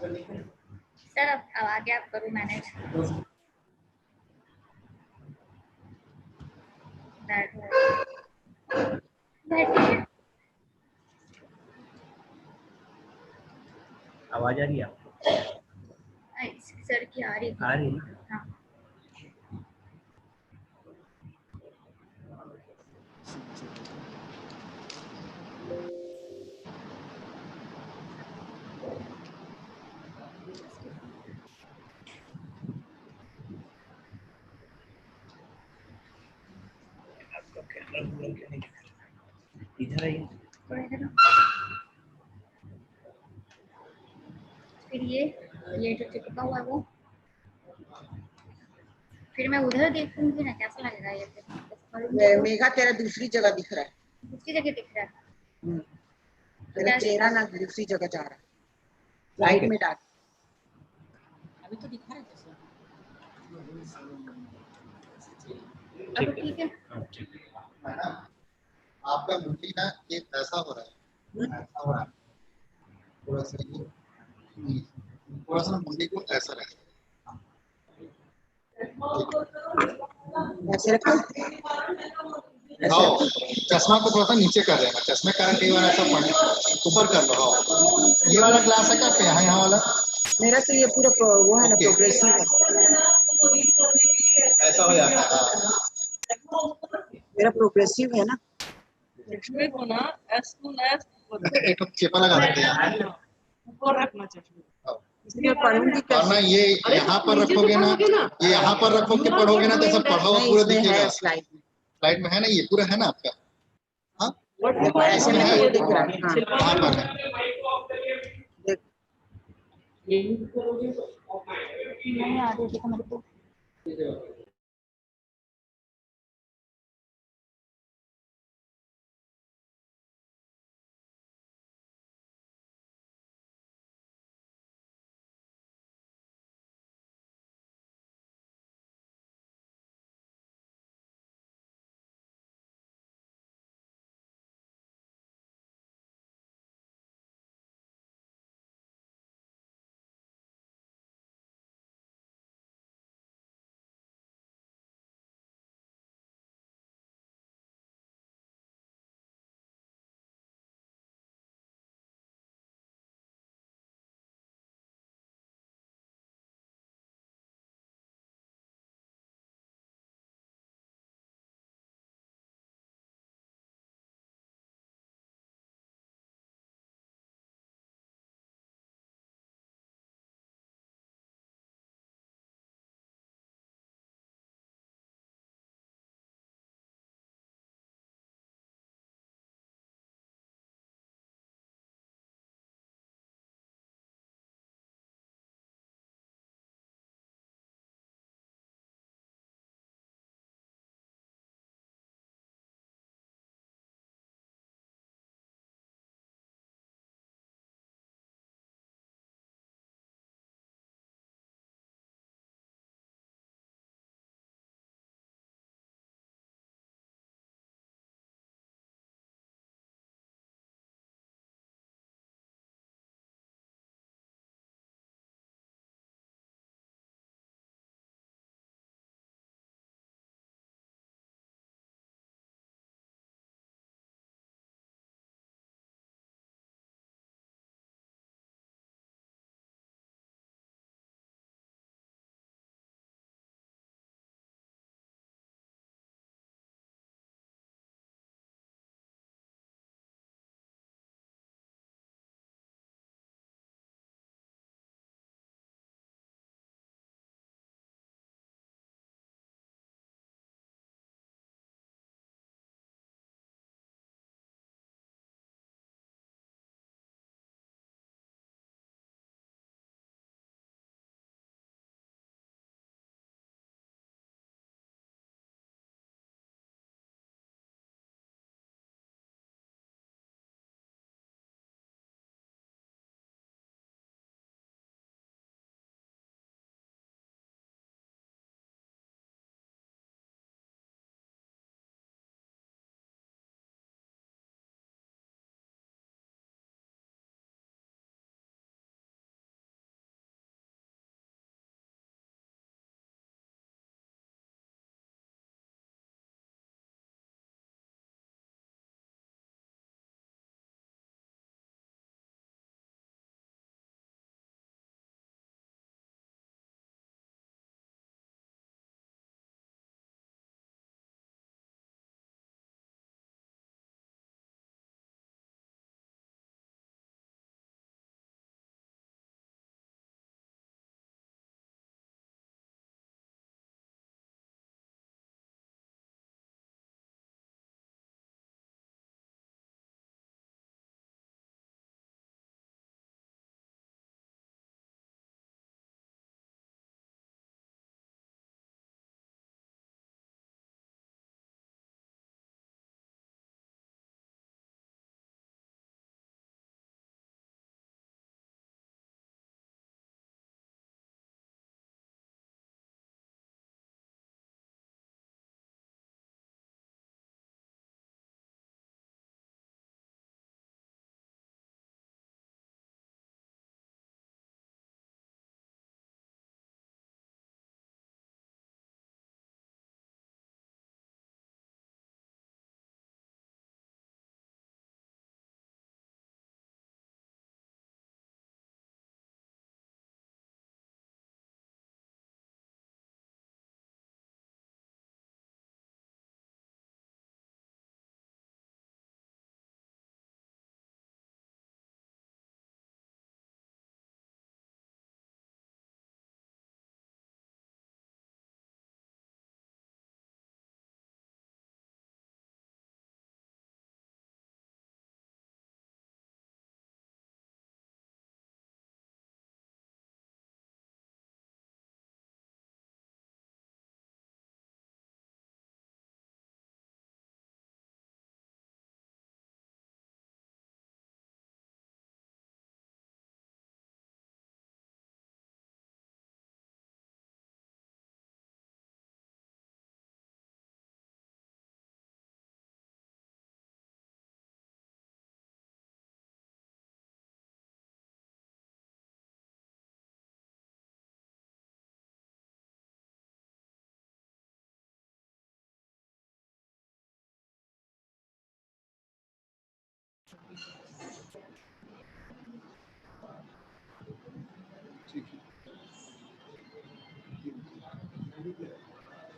Sir अब आगे आप करो मैनेज। बैठिए। आवाज आ रही है आपको? सर की आ रही है? हाँ। आपका कैमरा पूरा क्या नहीं दिख रहा? इधर आइए। फिर ये जो चिपका हुआ है वो फिर मैं उधर देखूंगी ना, कैसा लगेगा ये? मेघा तेरा दूसरी जगह दिख रहा है, दूसरी जगह दिख रहा है। तेरा चेहरा ना दूसरी जगह जा रहा है, लाइट में डाल। अभी तो दिखा रहा है। ठीक है। आपका मुंडी ना ये ऐसा हो रहा है, ऐसा हो रहा है, थोड़ा सा मुंडी को ऐसा रहे। चश्मा को थोड़ा सा नीचे कर देना, चश्मे का कई बार ऐसा ऊपर कर लो। ये वाला ग्लास है क्या आपके यहाँ वाला? मेरा तो ये पूरा वो है ना, प्रोग्रेसिव है। ऐसा हो जाता है। मेरा प्रोग्रेसिव है ना। चश्मे को ना एक चेपा लगा देते हैं, ऊपर रखना चश्मे। इसलिए पढ़ूंगी वरना ये यहाँ पर रखोगे ना, ये यहाँ पर रखोगे पढ़ोगे ना तो ऐसा पढ़ा हुआ पूरा दिखेगा। स्लाइड में है ना, ये पूरा है ना आपका? हाँ ऐसे में है, दिख रहा है। यहाँ पर है। नहीं आ रही थी मेरे को।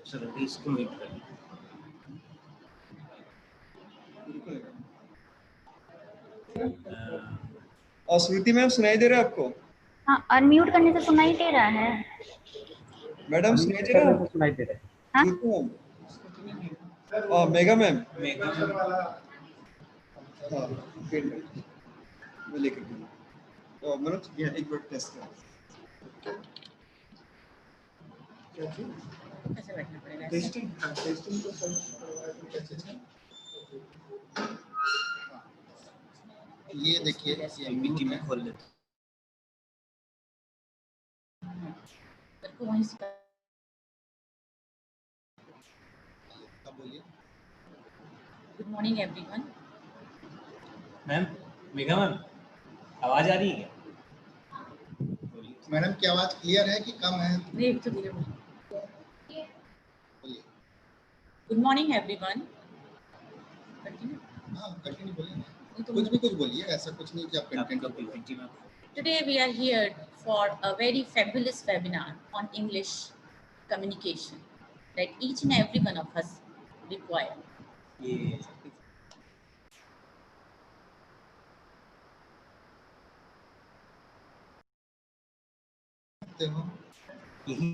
सर अभी इसको म्यूट कर और श्रुति मैम सुनाई दे रहा है आपको? हाँ, अनम्यूट करने से सुनाई दे रहा है। मैडम सुनाई दे रहा है? सुनाई दे रहा है। हाँ? श्रुति मैम और मेगा मैम। मेगा हाँ फिर मैं लेकर दूँगा। तो मनोज ये एक बार टेस्ट कर। कैसे बैठना पड़ेगा? टेस्टिंग हाँ टेस्टिंग तो सही। ये देखिए ये पीपीटी में खोल लेते मेरे को वहीं से अब बोलिए। Good morning everyone. Ma'am mega ma'am आवाज आ रही है मैडम की आवाज क्लियर है कि कम है? नहीं एक तो धीरे बोलो। बोलिए। Good morning everyone. कंटिन्यू। हाँ कंटिन्यू बोलिए ना। नहीं तो कुछ भी कुछ बोलिए, ऐसा कुछ नहीं कि आप आपका कंटेंट पीपीटी में Today we are here for a very fabulous webinar on English communication that each and every one of us require. ये हो। यही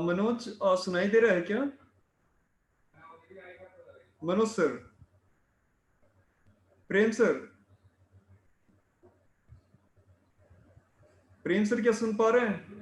मनोज सुनाई दे रहा है क्या? मनोज सर, प्रेम सर, प्रेम सर क्या सुन पा रहे हैं?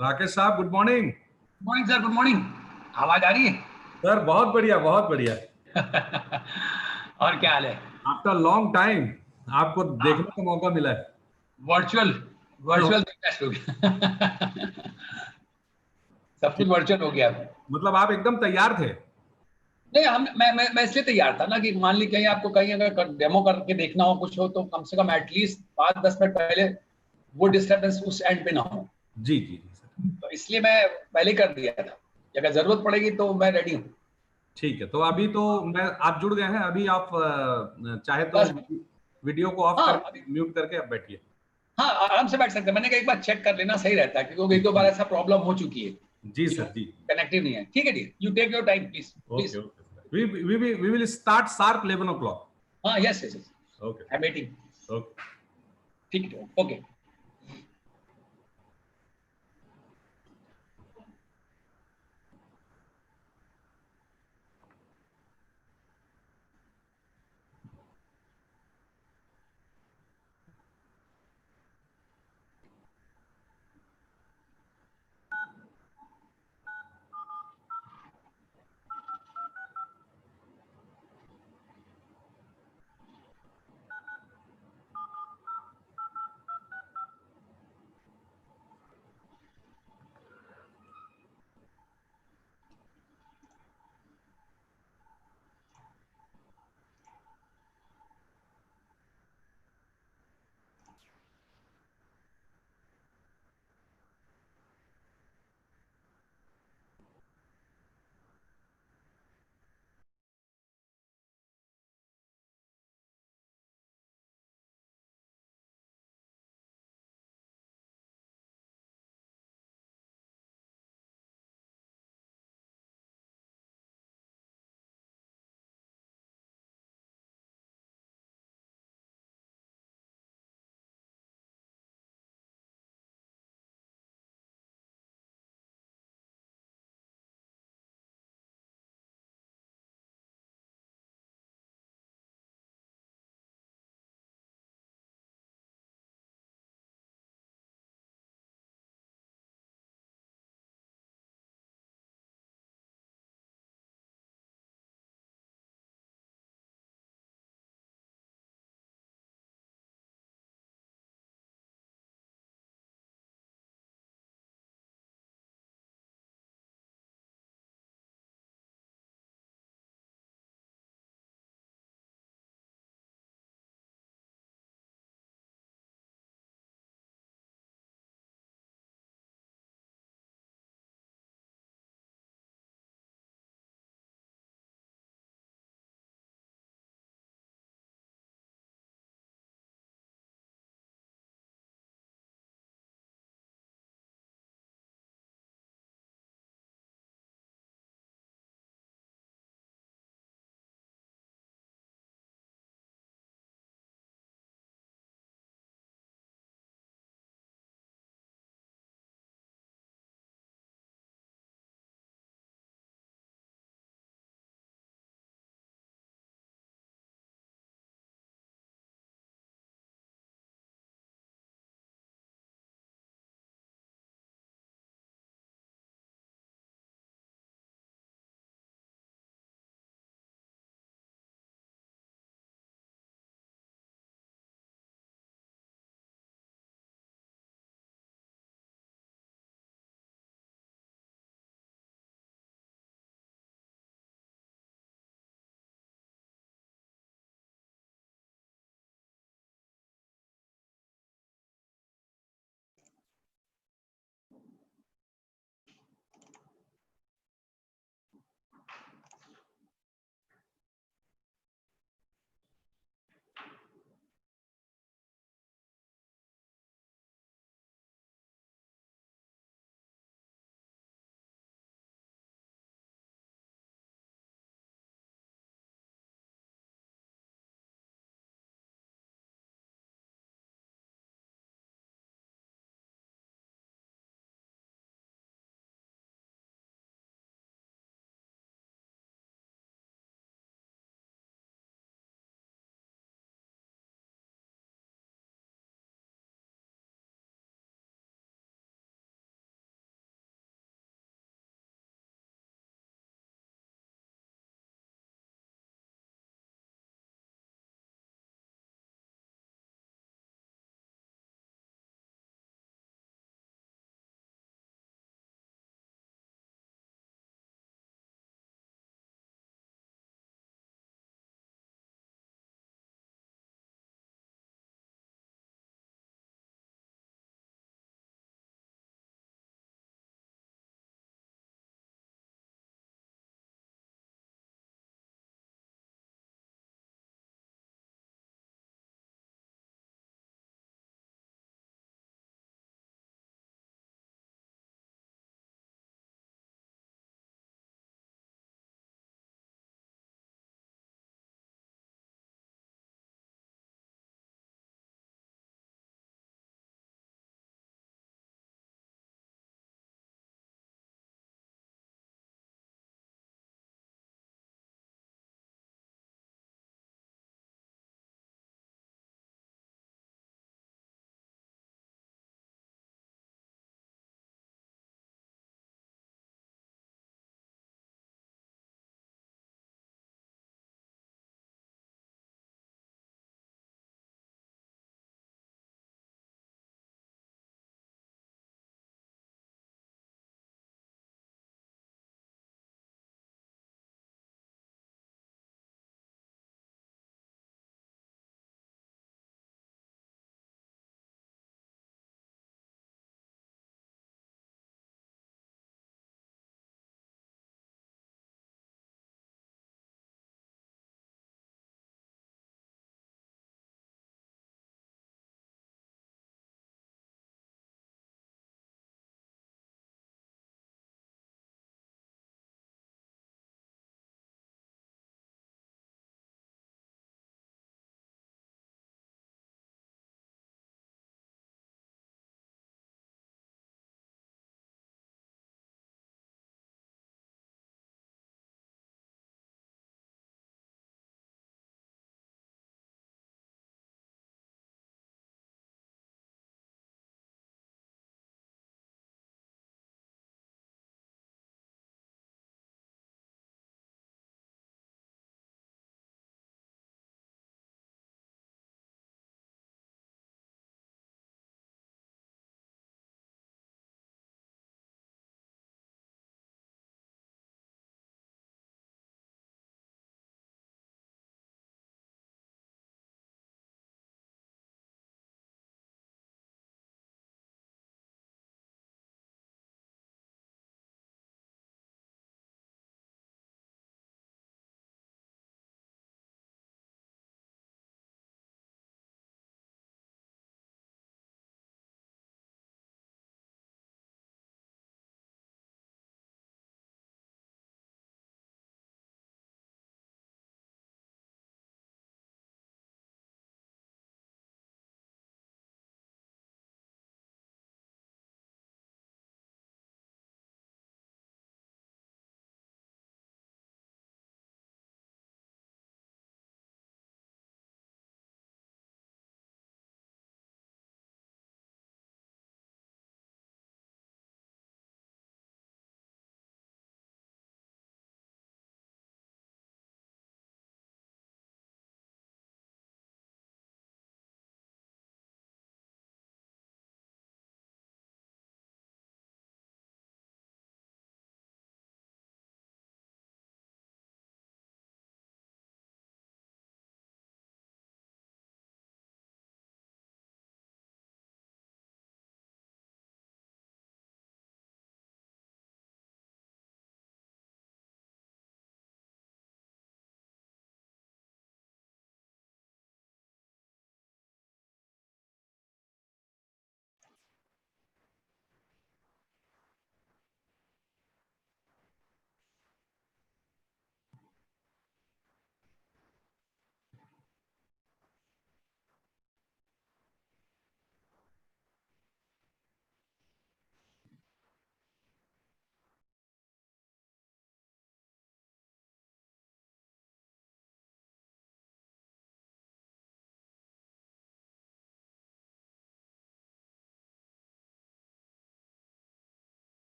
राकेश साहब, good morning. Morning sir, good morning. आवाज आ रही है? सर बहुत बढ़िया, बहुत बढ़िया। और क्या हाल है? आफ्टर लॉन्ग टाइम आपको देखने का मौका मिला है। वर्चुअल वर्चुअल टेस्ट हो गया। सब कुछ वर्चुअल हो गया अब। मतलब आप एकदम तैयार थे? नहीं, मैं इसलिए तैयार था ना कि मान ली कहीं आपको कहीं अगर डेमो करके देखना हो, कुछ हो, तो कम से कम एटलीस्ट 5-10 मिनट पहले वो डिस्टर्बेंस उस एंड पे ना हो। जी जी जी सर। तो इसलिए मैं पहले कर दिया था, अगर जरूरत पड़ेगी तो मैं रेडी हूँ। ठीक है, तो अभी तो आप जुड़ गए हैं, अभी आप चाहे तो वीडियो को ऑफ हाँ, कर म्यूट करके आप बैठिए। हाँ, आराम से बैठ सकते हैं। मैंने कहा एक बार चेक कर लेना सही रहता है, क्योंकि एक दो बार ऐसा प्रॉब्लम हो चुकी है। जी सर जी। कनेक्टिव नहीं है। ठीक है जी, you take your time please. Okay okay, we will start sharp 11 o'clock. हाँ, yes yes yes, okay I am waiting. Okay. ठीक है, okay.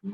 Good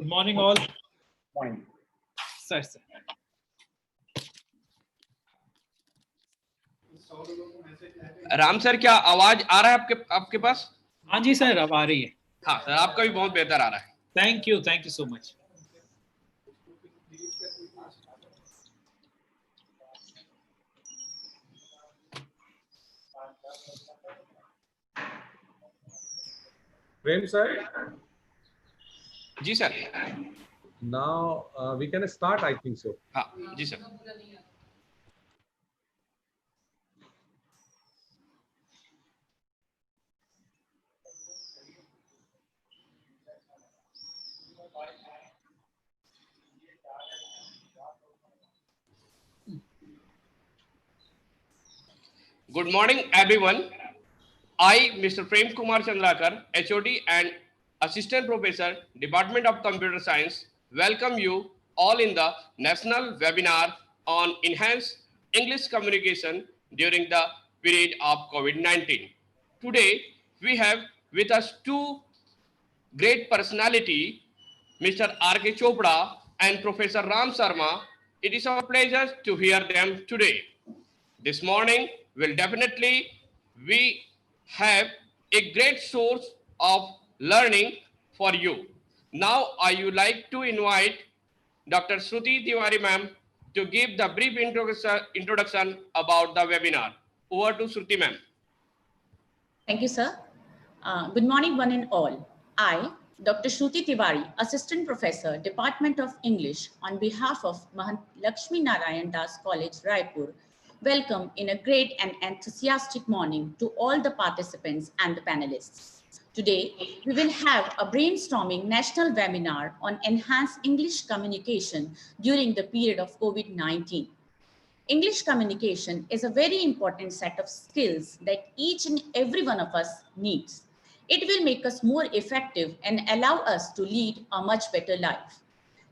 morning, all. Morning. Sir, sir. Ram sir, क्या आवाज आ रहा है आपके पास? हाँ जी सर, अब आ रही है। हाँ सर, आपका भी बहुत बेहतर आ रहा है। Thank you so much. Prem sir, जी sir. now we can start, I think so. हाँ जी sir. Good morning, everyone. I, Mr. Prem Kumar Chandrakar, HOD and Assistant Professor, Department of Computer Science, welcome you all in the national webinar on enhanced English communication during the period of COVID-19. Today, we have with us two great personality, Mr. R.K. Chopra and Professor Ram Sharma. It is our pleasure to hear them today. This morning will definitely we have a great source of learning for you. Now I would like to invite Dr. Shruti Tiwari ma'am to give the brief introduction about the webinar. Over to Shruti ma'am. Thank you, sir. Good morning, one and all. I, Dr. Shruti Tiwari, Assistant Professor, Department of English, on behalf of Mahant Lakshmi Narayan Das College, Raipur, welcome in a great and enthusiastic morning to all the participants and the panelists. Today, we will have a brainstorming national webinar on enhanced English communication during the period of COVID-19. English communication is a very important set of skills that each and every one of us needs. It will make us more effective and allow us to lead a much better life.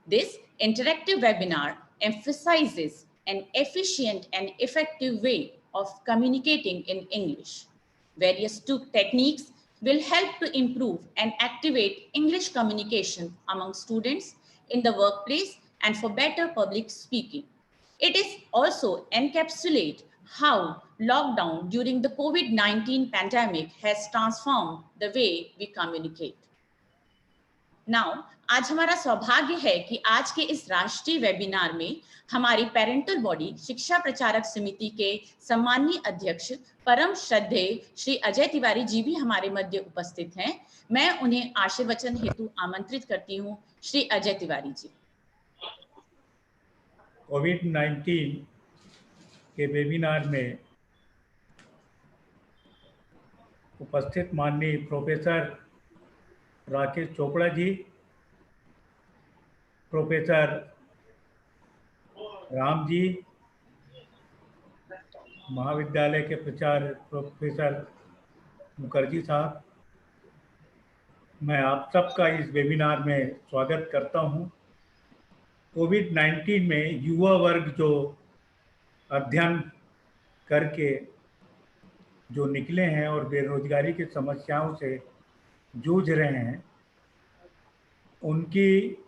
This interactive webinar emphasizes an efficient and effective way of communicating in English. Various techniques will help to improve and activate English communication among students in the workplace and for better public speaking. It is also encapsulate how lockdown during the COVID-19 pandemic has transformed the way we communicate. Now, आज हमारा सौभाग्य है कि आज के इस राष्ट्रीय webinar में हमारी पेरेंटल बॉडी शिक्षा प्रचारक समिति के सम्माननीय अध्यक्ष परम श्रद्धेय श्री अजय तिवारी जी भी हमारे मध्य उपस्थित हैं। मैं उन्हें आशीर्वचन हेतु आमंत्रित करती हूं। श्री अजय तिवारी जी। कोविड-19 के वेबिनार में उपस्थित माननीय प्रोफेसर राकेश चोपड़ा जी, प्रोफेसर राम जी, महाविद्यालय के प्राचार्य प्रोफेसर मुखर्जी साहब, मैं आप सबका इस वेबिनार में स्वागत करता हूं। कोविड-19 में युवा वर्ग जो अध्ययन करके जो निकले हैं और बेरोजगारी की समस्याओं से जूझ रहे हैं, उनकी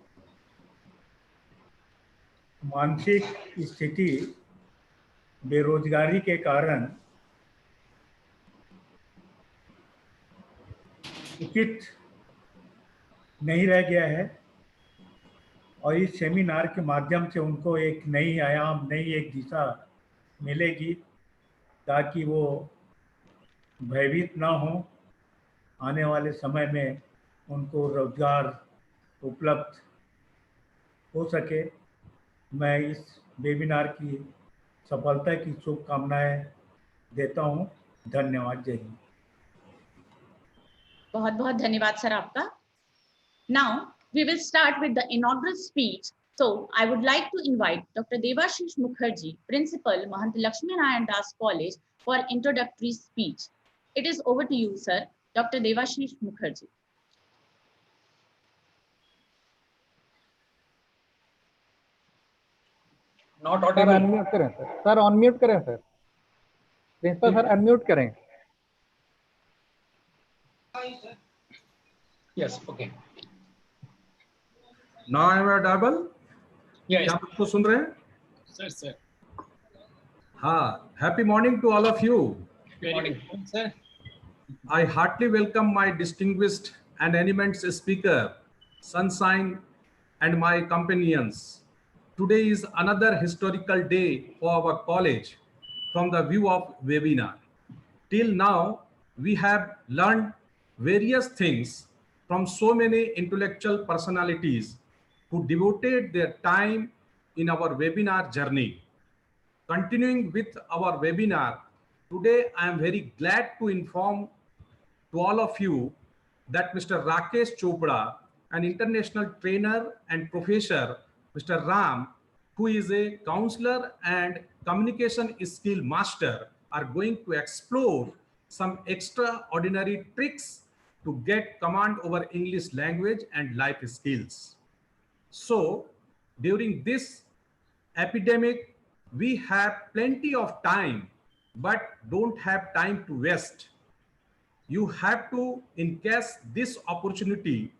मानसिक स्थिति बेरोजगारी के कारण उचित नहीं रह गया है और इस सेमिनार के माध्यम से उनको एक नई आयाम, नई एक दिशा मिलेगी ताकि वो भयभीत ना हो, आने वाले समय में उनको रोजगार उपलब्ध हो सके। मैं इस वेबिनार की सफलता की शुभकामनाएं देता हूं। धन्यवाद। जय हिंद। बहुत बहुत धन्यवाद सर आपका। Now we will start with the inaugural speech. So I would like to invite Dr. Devashish Mukherjee, Principal, Mahant Lakshmi Narayan Das College, for introductory speech. It is over to you, sir. Dr. Devashish Mukherjee. Not sir audible. Unmute करें सर। Sir unmute करें सर। Principal sir unmute करें। Yes okay. Now I am audible. Yes क्या आप मुझको सुन रहे हैं? सर सर हाँ, happy morning to all of you. Very good sir. I heartily welcome my distinguished and eminent speaker, Sunshine, and my companions. Today is another historical day for our college from the view of webinar. Till now, we have learned various things from so many intellectual personalities who devoted their time in our webinar journey. Continuing with our webinar, today I am very glad to inform to all of you that Mr. Rakesh Chopra, an international trainer and professor, Mr. Ram, who is a counselor and communication skill master, are going to explore some extraordinary tricks to get command over English language and life skills. So, during this epidemic, we have plenty of time, but don't have time to waste. You have to encash this opportunity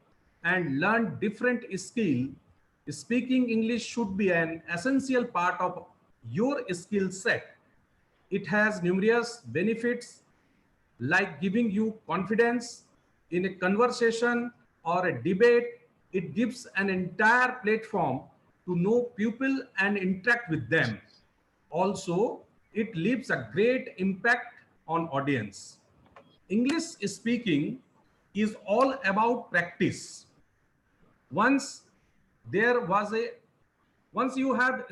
and learn different skill. Speaking English should be an essential part of your skill set. It has numerous benefits like giving you confidence in a conversation or a debate. It gives an entire platform to know people and interact with them. Also, it leaves a great impact on audience. English speaking is all about practice. Once you have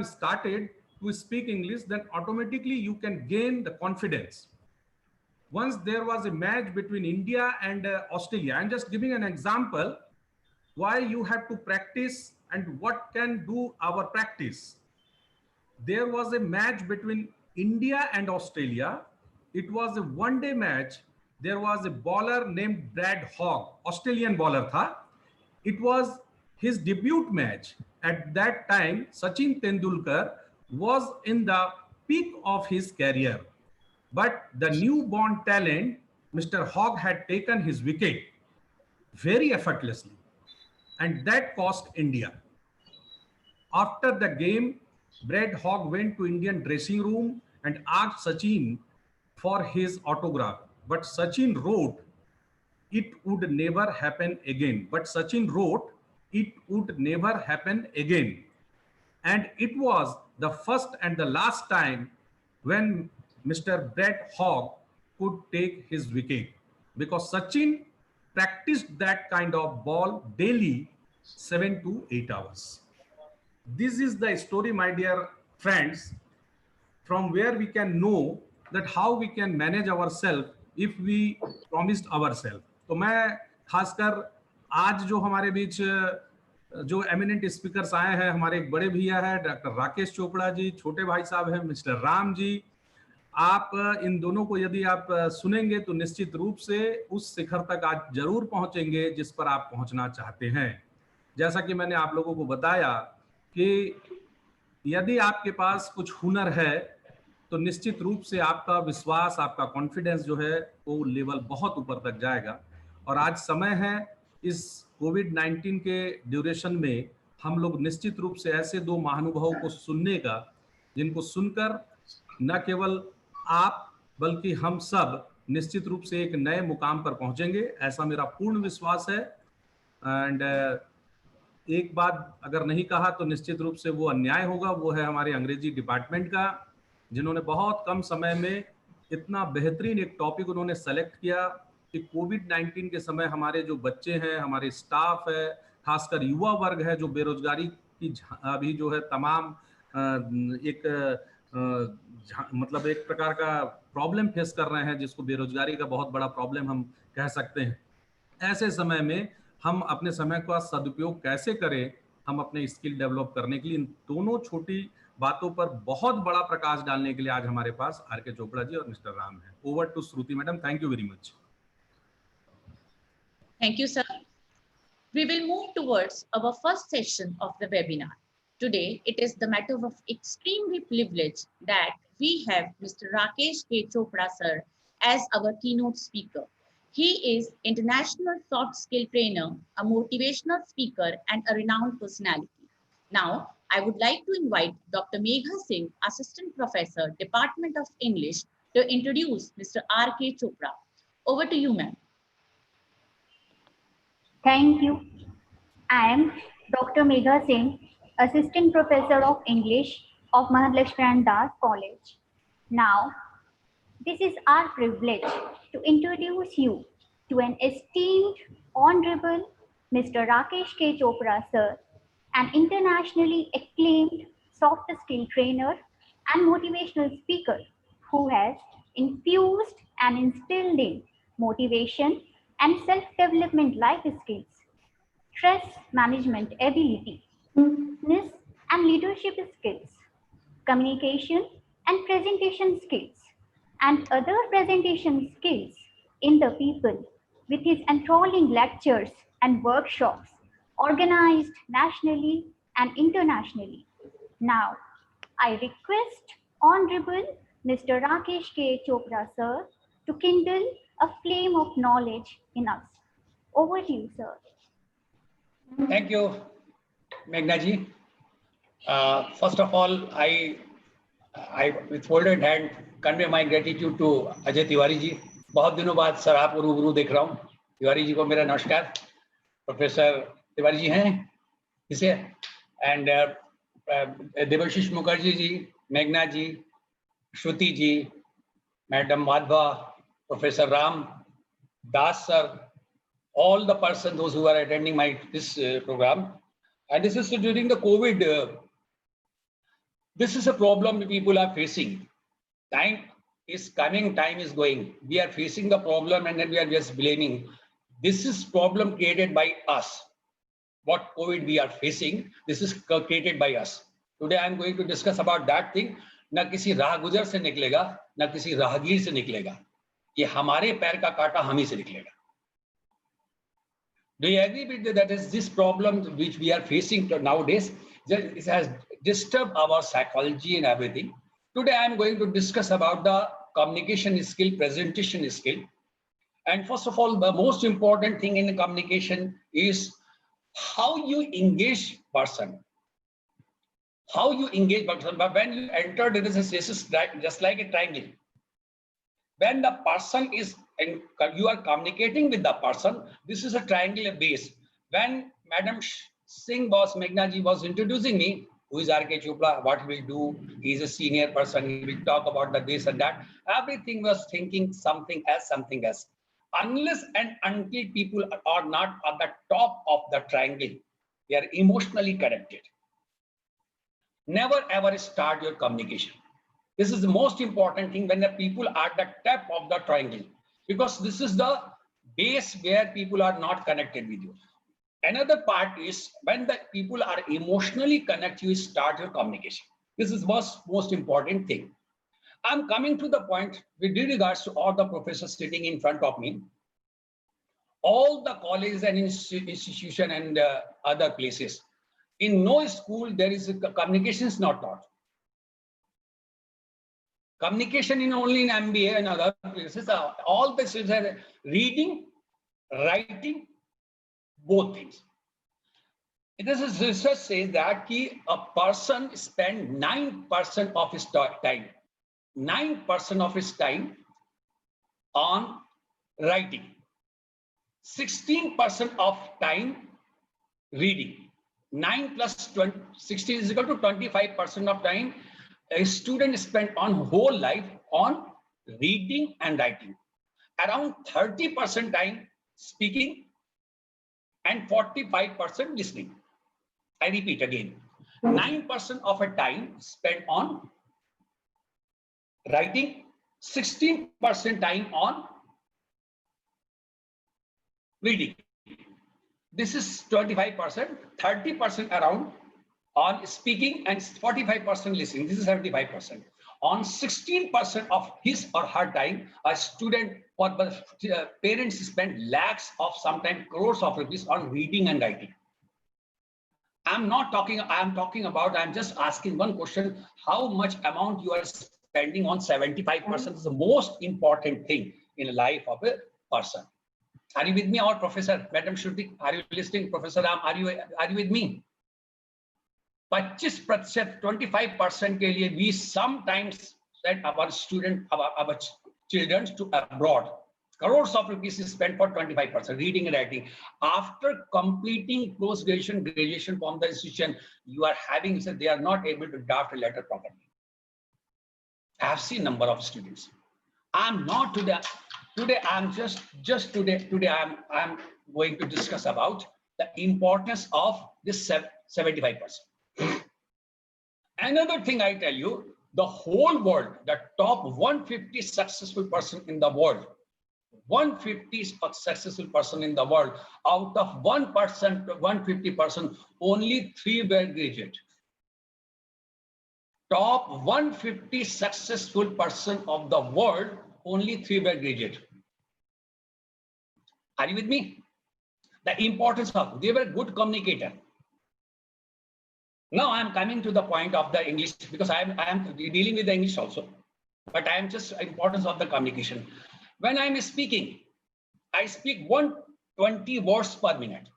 started to speak English, then automatically you can gain the confidence. Once there was a match between India and Australia. I'm just giving an example why you have to practice and what can do our practice. There was a match between India and Australia. It was a one-day match. There was a bowler named Brad Hogg, Australian bowler tha. It was his debut match. At that time, Sachin Tendulkar was in the peak of his career. But the newborn talent, Mr. Hogg, had taken his wicket very effortlessly. And that cost India. After the game, Brad Hogg went to Indian dressing room and asked Sachin for his autograph. But Sachin wrote, "It would never happen again." But Sachin wrote, "It would never happen again." And it was the first and the last time when Mr. Brad Hogg could take his wicket, because Sachin practiced that kind of ball daily 7 to 8 hours. This is the story, my dear friends, from where we can know that how we can manage ourselves if we promised ourselves. तो मैं खासकर आज जो हमारे बीच जो eminent speakers आए हैं, हमारे एक बड़े भैया है डॉक्टर राकेश चोपड़ा जी, छोटे भाई साहब हैं मिस्टर राम जी। आप इन दोनों को यदि आप सुनेंगे तो निश्चित रूप से उस शिखर तक आज जरूर पहुंचेंगे जिस पर आप पहुंचना चाहते हैं। जैसा कि मैंने आप लोगों को बताया कि यदि आपके पास कुछ हुनर है तो निश्चित रूप से आपका विश्वास, आपका कॉन्फिडेंस जो है वो लेवल बहुत ऊपर तक जाएगा। और आज समय है इस कोविड-19 के ड्यूरेशन में हम लोग निश्चित रूप से ऐसे दो महानुभावों को सुनने का, जिनको सुनकर न केवल आप बल्कि हम सब निश्चित रूप से एक नए मुकाम पर पहुंचेंगे, ऐसा मेरा पूर्ण विश्वास है। एंड एक बात अगर नहीं कहा तो निश्चित रूप से वो अन्याय होगा, वो है हमारे अंग्रेजी डिपार्टमेंट का, जिन्होंने बहुत कम समय में इतना बेहतरीन एक टॉपिक उन्होंने सेलेक्ट किया कि कोविड-19 के समय हमारे जो बच्चे हैं, हमारे स्टाफ है, खासकर युवा वर्ग है जो बेरोजगारी की अभी जो है तमाम एक मतलब एक प्रकार का प्रॉब्लम फेस कर रहे हैं, जिसको बेरोजगारी का बहुत बड़ा प्रॉब्लम हम कह सकते हैं। ऐसे समय में हम अपने समय का सदुपयोग कैसे करें, हम अपने स्किल डेवलप करने के लिए, इन दोनों छोटी बातों पर बहुत बड़ा प्रकाश डालने के लिए आज हमारे पास आर के चोपड़ा जी और मिस्टर राम है। Over to Shruti madam, thank you very much. Thank you, sir. We will move towards our first session of the webinar. Today, it is the matter of extremely privilege that we have Mr. Rakesh K. Chopra, sir, as our keynote speaker. He is international soft skill trainer, a motivational speaker, and a renowned personality. Now, I would like to invite Dr. Megha Singh, Assistant Professor, Department of English, to introduce Mr. R. K. Chopra. Over to you, ma'am. Thank you. I am Dr. Megha Singh, Assistant Professor of English of Mahalakshmi Das College. Now, this is our privilege to introduce you to an esteemed Honorable Mr. Rakesh K. Chopra, sir, an internationally acclaimed soft skill trainer and motivational speaker who has infused and instilled in motivation and self-development life skills, stress management ability, business and leadership skills, communication and presentation skills, and other presentation skills in the people with his enthralling lectures and workshops organized nationally and internationally. Now, I request Honorable Mr. Rakesh K. Chopra, sir, to kindle a flame of knowledge in us. Over to you, sir. Thank you, Meghna ji. First of all, I with folded hand convey my gratitude to Ajay Tiwari ji. बहुत दिनों बाद sir आपको रूबरू देख रहा हूँ। तिवारी जी को मेरा नमस्कार। प्रोफेसर तिवारी जी हैं इसे, एंड देवाशीष मुखर्जी जी, मेघना ji, Shruti ji, madam Madhava, professor Ram, Das sir, all the persons, those who are attending this program. And this is during the COVID. This is a problem people are facing. Time is coming, time is going. We are facing the problem and then we are just blaming. This is problem created by us. What COVID we are facing, this is created by us. Today I am going to discuss about that thing. ना किसी राह गुजर से निकलेगा, ना किसी राहगीर से निकलेगा. ये हमारे पैर का काटा हम ही से निकलेगा. Do you agree with that? Is this problem which we are facing nowadays? It has disturbed our psychology and everything. Today I am going to discuss about the communication skill, presentation skill. And first of all, the most important thing in communication is how you engage person. How you engage person. But when you enter, this is just like a triangle. When the person is, and you are communicating with the person, this is a triangular base. When Madam Singh boss Meghna ji was introducing me, who is R.K. Chopra, what he will do, he is a senior person, he will talk about the this and that. Everything was thinking something else. Unless and until people are not at the top of the triangle, they are emotionally connected. Never ever start your communication. This is the most important thing when the people are at the top of the triangle, because this is the base where people are not connected with you. Another part is when the people are emotionally connected, you start your communication. This is most important thing. I'm coming to the point with regards to all the professors sitting in front of me. All the colleges and institution and other places. In no school, there is communication is not taught. Communication in only in MBA and other places, all this is reading, writing, both things. This is research says that a person spends 9% of his time, 9% of his time on writing, 16% of time reading. 9 plus 20, 16 is equal to 25% of time a student spent on whole life on reading and writing. Around 30% time speaking and 45% listening. I repeat again, 9% of a time spent on writing, 16% time on reading. This is 25%, 30% around on speaking and 45% listening. This is 75%. On 16% of his or her time, a student or parents spend lakhs of sometimes crores of rupees on reading and writing. I'm just asking one question: how much amount you are spending on 75% is the most important thing in the life of a person. Are you with me, or Professor, Madam Shruti, are you listening? Professor Ram, are you with me? 25%, 25% के लिए we sometimes send our student, our children to abroad. Crores of rupees is spent for 25% reading and writing. After completing post-graduation, graduation from the institution, you are having said they are not able to draft a letter properly. I have seen number of students. I'm not today. Today I'm just today I'm going to discuss about the importance of this 75%. Another thing I tell you, the whole world, the top 150 successful person in the world, 150 successful person in the world, out of 1%, 150%, only 3 were graduate. Top 150 successful person of the world, only 3 were graduate. Are you with me? The importance of, they were good communicator. Now I'm coming to the point of the English, because I am dealing with the English also, but I am just importance of the communication. When I'm speaking, I speak 120 words per minute.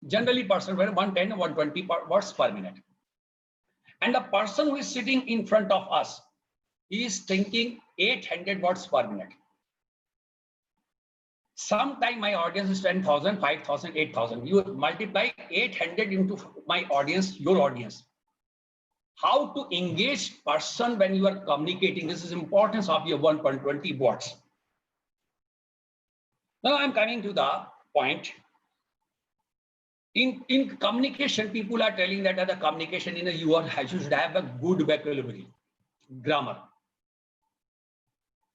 Generally person were 110, 120 words per minute. And the person who is sitting in front of us, he is thinking 800 words per minute. Sometimes my audience is 10,000, 5,000, 8,000. You multiply 800 into my audience, your audience. How to engage person when you are communicating. This is importance of your 120 words. Now I'm coming to the point. In communication, people are telling that the communication in you should have a good vocabulary, grammar.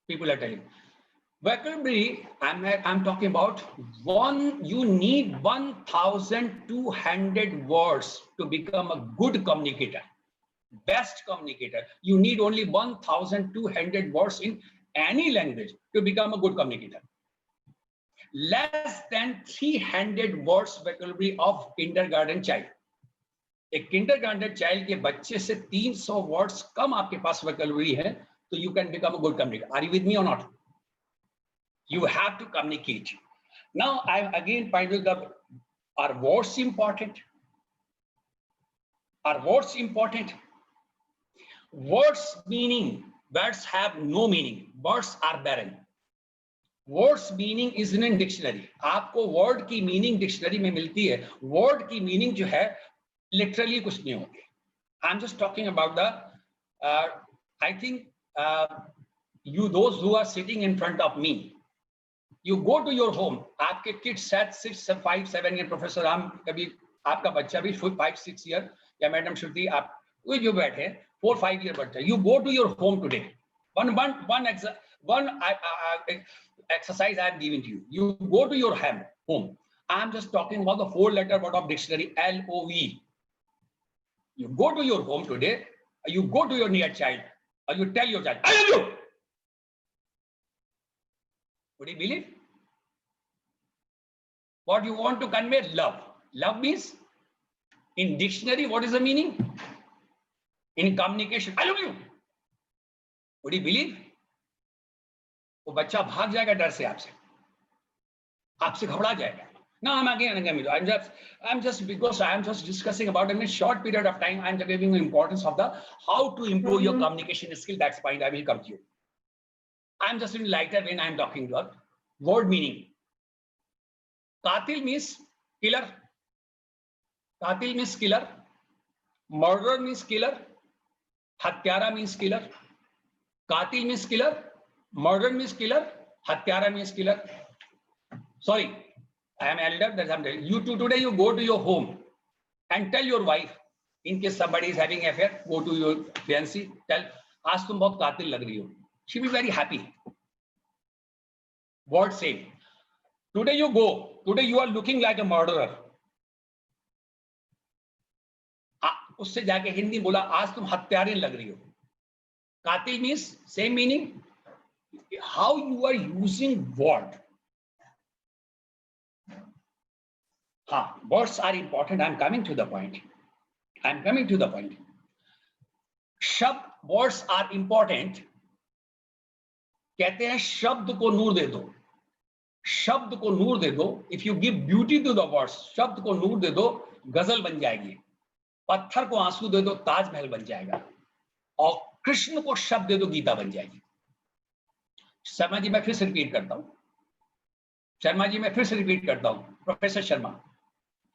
People are telling. Vocabulary, I'm talking about you need 1,200 words to become a good communicator, best communicator. You need only 1,200 words in any language to become a good communicator. Less than 300 words vocabulary of kindergarten child. एक kindergarten child के बच्चे से 300 words कम आपके पास vocabulary है, तो you can become a good communicator. Are you with me or not? You have to communicate. Now I'm again finding the, are words important? Are words important? Words meaning, words have no meaning. Words are barren. Words meaning is in dictionary. आपको word की meaning dictionary में मिलती है. Word की meaning जो है literally कुछ नहीं होती. I'm just talking about the, I think you those who are sitting in front of me, you go to your home. आपके kids at 6, 5, 7 year Professor Ram कभी आपका बच्चा भी 5, 6 year या Madam Shruti आप वो जो बैठे 4, 5 year बच्चा. You go to your home today. One exercise I am giving to you. You go to your home. I am just talking about the 4-letter word of dictionary, LOV. You go to your home today, you go to your near child, or you tell your child, I love you. Would you believe? What you want to convey? Love. Love means, in dictionary, what is the meaning? In communication, I love you. Would you believe? वो बच्चा भाग जाएगा डर से आपसे घबरा जाएगा. Now I'm just because I am just discussing about in a short period of time. I'm giving the importance of the how to improve your communication skill. That's fine. I will come to you. I'm just in lighter when I'm talking about word meaning. Qatil means killer. Qatil means killer, murderer means killer, hatyara means killer. Qatil means killer, murder means killer, hatyara means killer. Sorry, I am elder, that's I'm telling you. Today you go to your home and tell your wife, in case somebody is having affair, go to your fiancé, tell, आज तुम बहुत कातिल लग रही हो. She will be very happy. Word same. Today you go, today you are looking like a murderer. उससे जाके हिंदी बोला, आज तुम हत्यारिन लग रही हो. Qatil means same meaning. How you are using word. Words are important. I'm coming to the point. Words are important. कहते हैं शब्द को नूर दे दो. शब्द को नूर दे दो. If you give beauty to the words, शब्द को नूर दे दो, गजल बन जाएगी. पत्थर को आंसू दे दो, ताजमहल बन जाएगा. और कृष्ण को शब्द दे दो, गीता बन जाएगी. शर्मा जी मैं फिर से रिपीट करता हूं. प्रोफेसर शर्मा,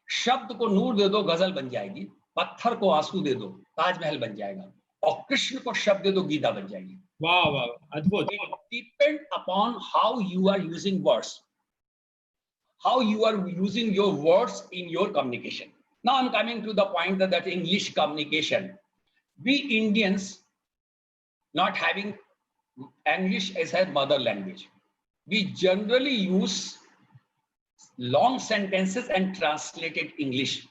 शब्द को नूर दे दो, गजल बन जाएगी. पत्थर को आंसू दे दो, ताजमहल बन जाएगा. और कृष्ण को शब्द दे दो, गीता बन जाएगी. वाह वाह, अद्भुत. It depends upon how you are using words, how you are using your words in your communication. Now I'm coming to the point that English communication, we Indians not having English as a mother language, we generally use long sentences and translated English.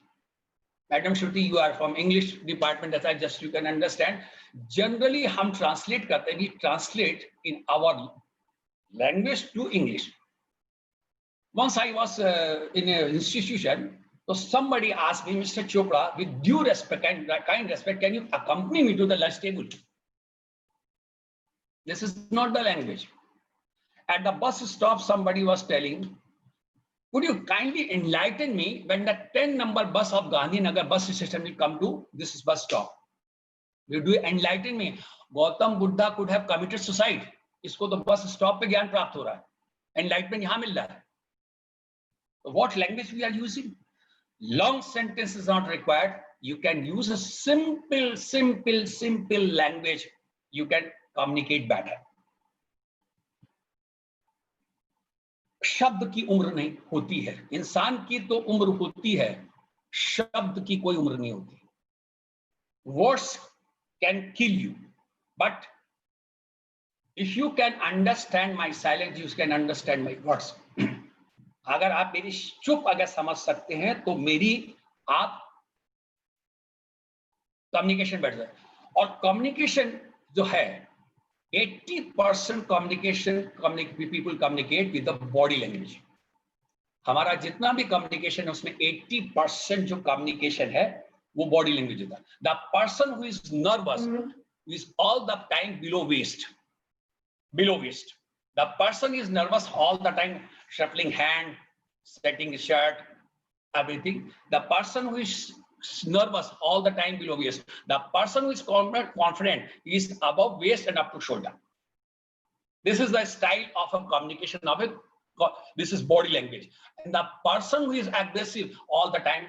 Madam Shruti, you are from English department, as I just you can understand. Generally, हम translate करते हैं, we translate in our language to English. Once I was in an institution, so somebody asked me, Mr. Chopra, with due respect and kind respect, can you accompany me to the lunch table? This is not the language. At the bus stop, somebody was telling, could you kindly enlighten me when the 10 number bus of Gandhinagar bus station will come to this bus stop? Will you enlighten me? Gautam Buddha could have committed suicide. इसको तो bus stop पे ज्ञान प्राप्त हो रहा है. Enlightenment यहाँ मिल रहा है. What language we are using? Long sentence is not required. You can use a simple language. You can communicate better. शब्द की उम्र नहीं होती है. इंसान की तो उम्र होती है, शब्द की कोई उम्र नहीं होती. Words can kill you, but if you can understand my silence, you can understand my words. अगर आप मेरी चुप अगर समझ सकते हैं तो मेरी आप कम्युनिकेशन बढ़ जाए. और कम्युनिकेशन जो है 80% people communicate with the body language. हमारा जितना भी communication है उसमें 80% जो communication है वो body language होता है. The person who is nervous is all the time below waist. The person is nervous all the time, shuffling hand, setting his shirt, everything. The person who is nervous all the time below waist. The person who is confident is above waist and up to shoulder. This is the style of a communication of it. This is body language. And the person who is aggressive all the time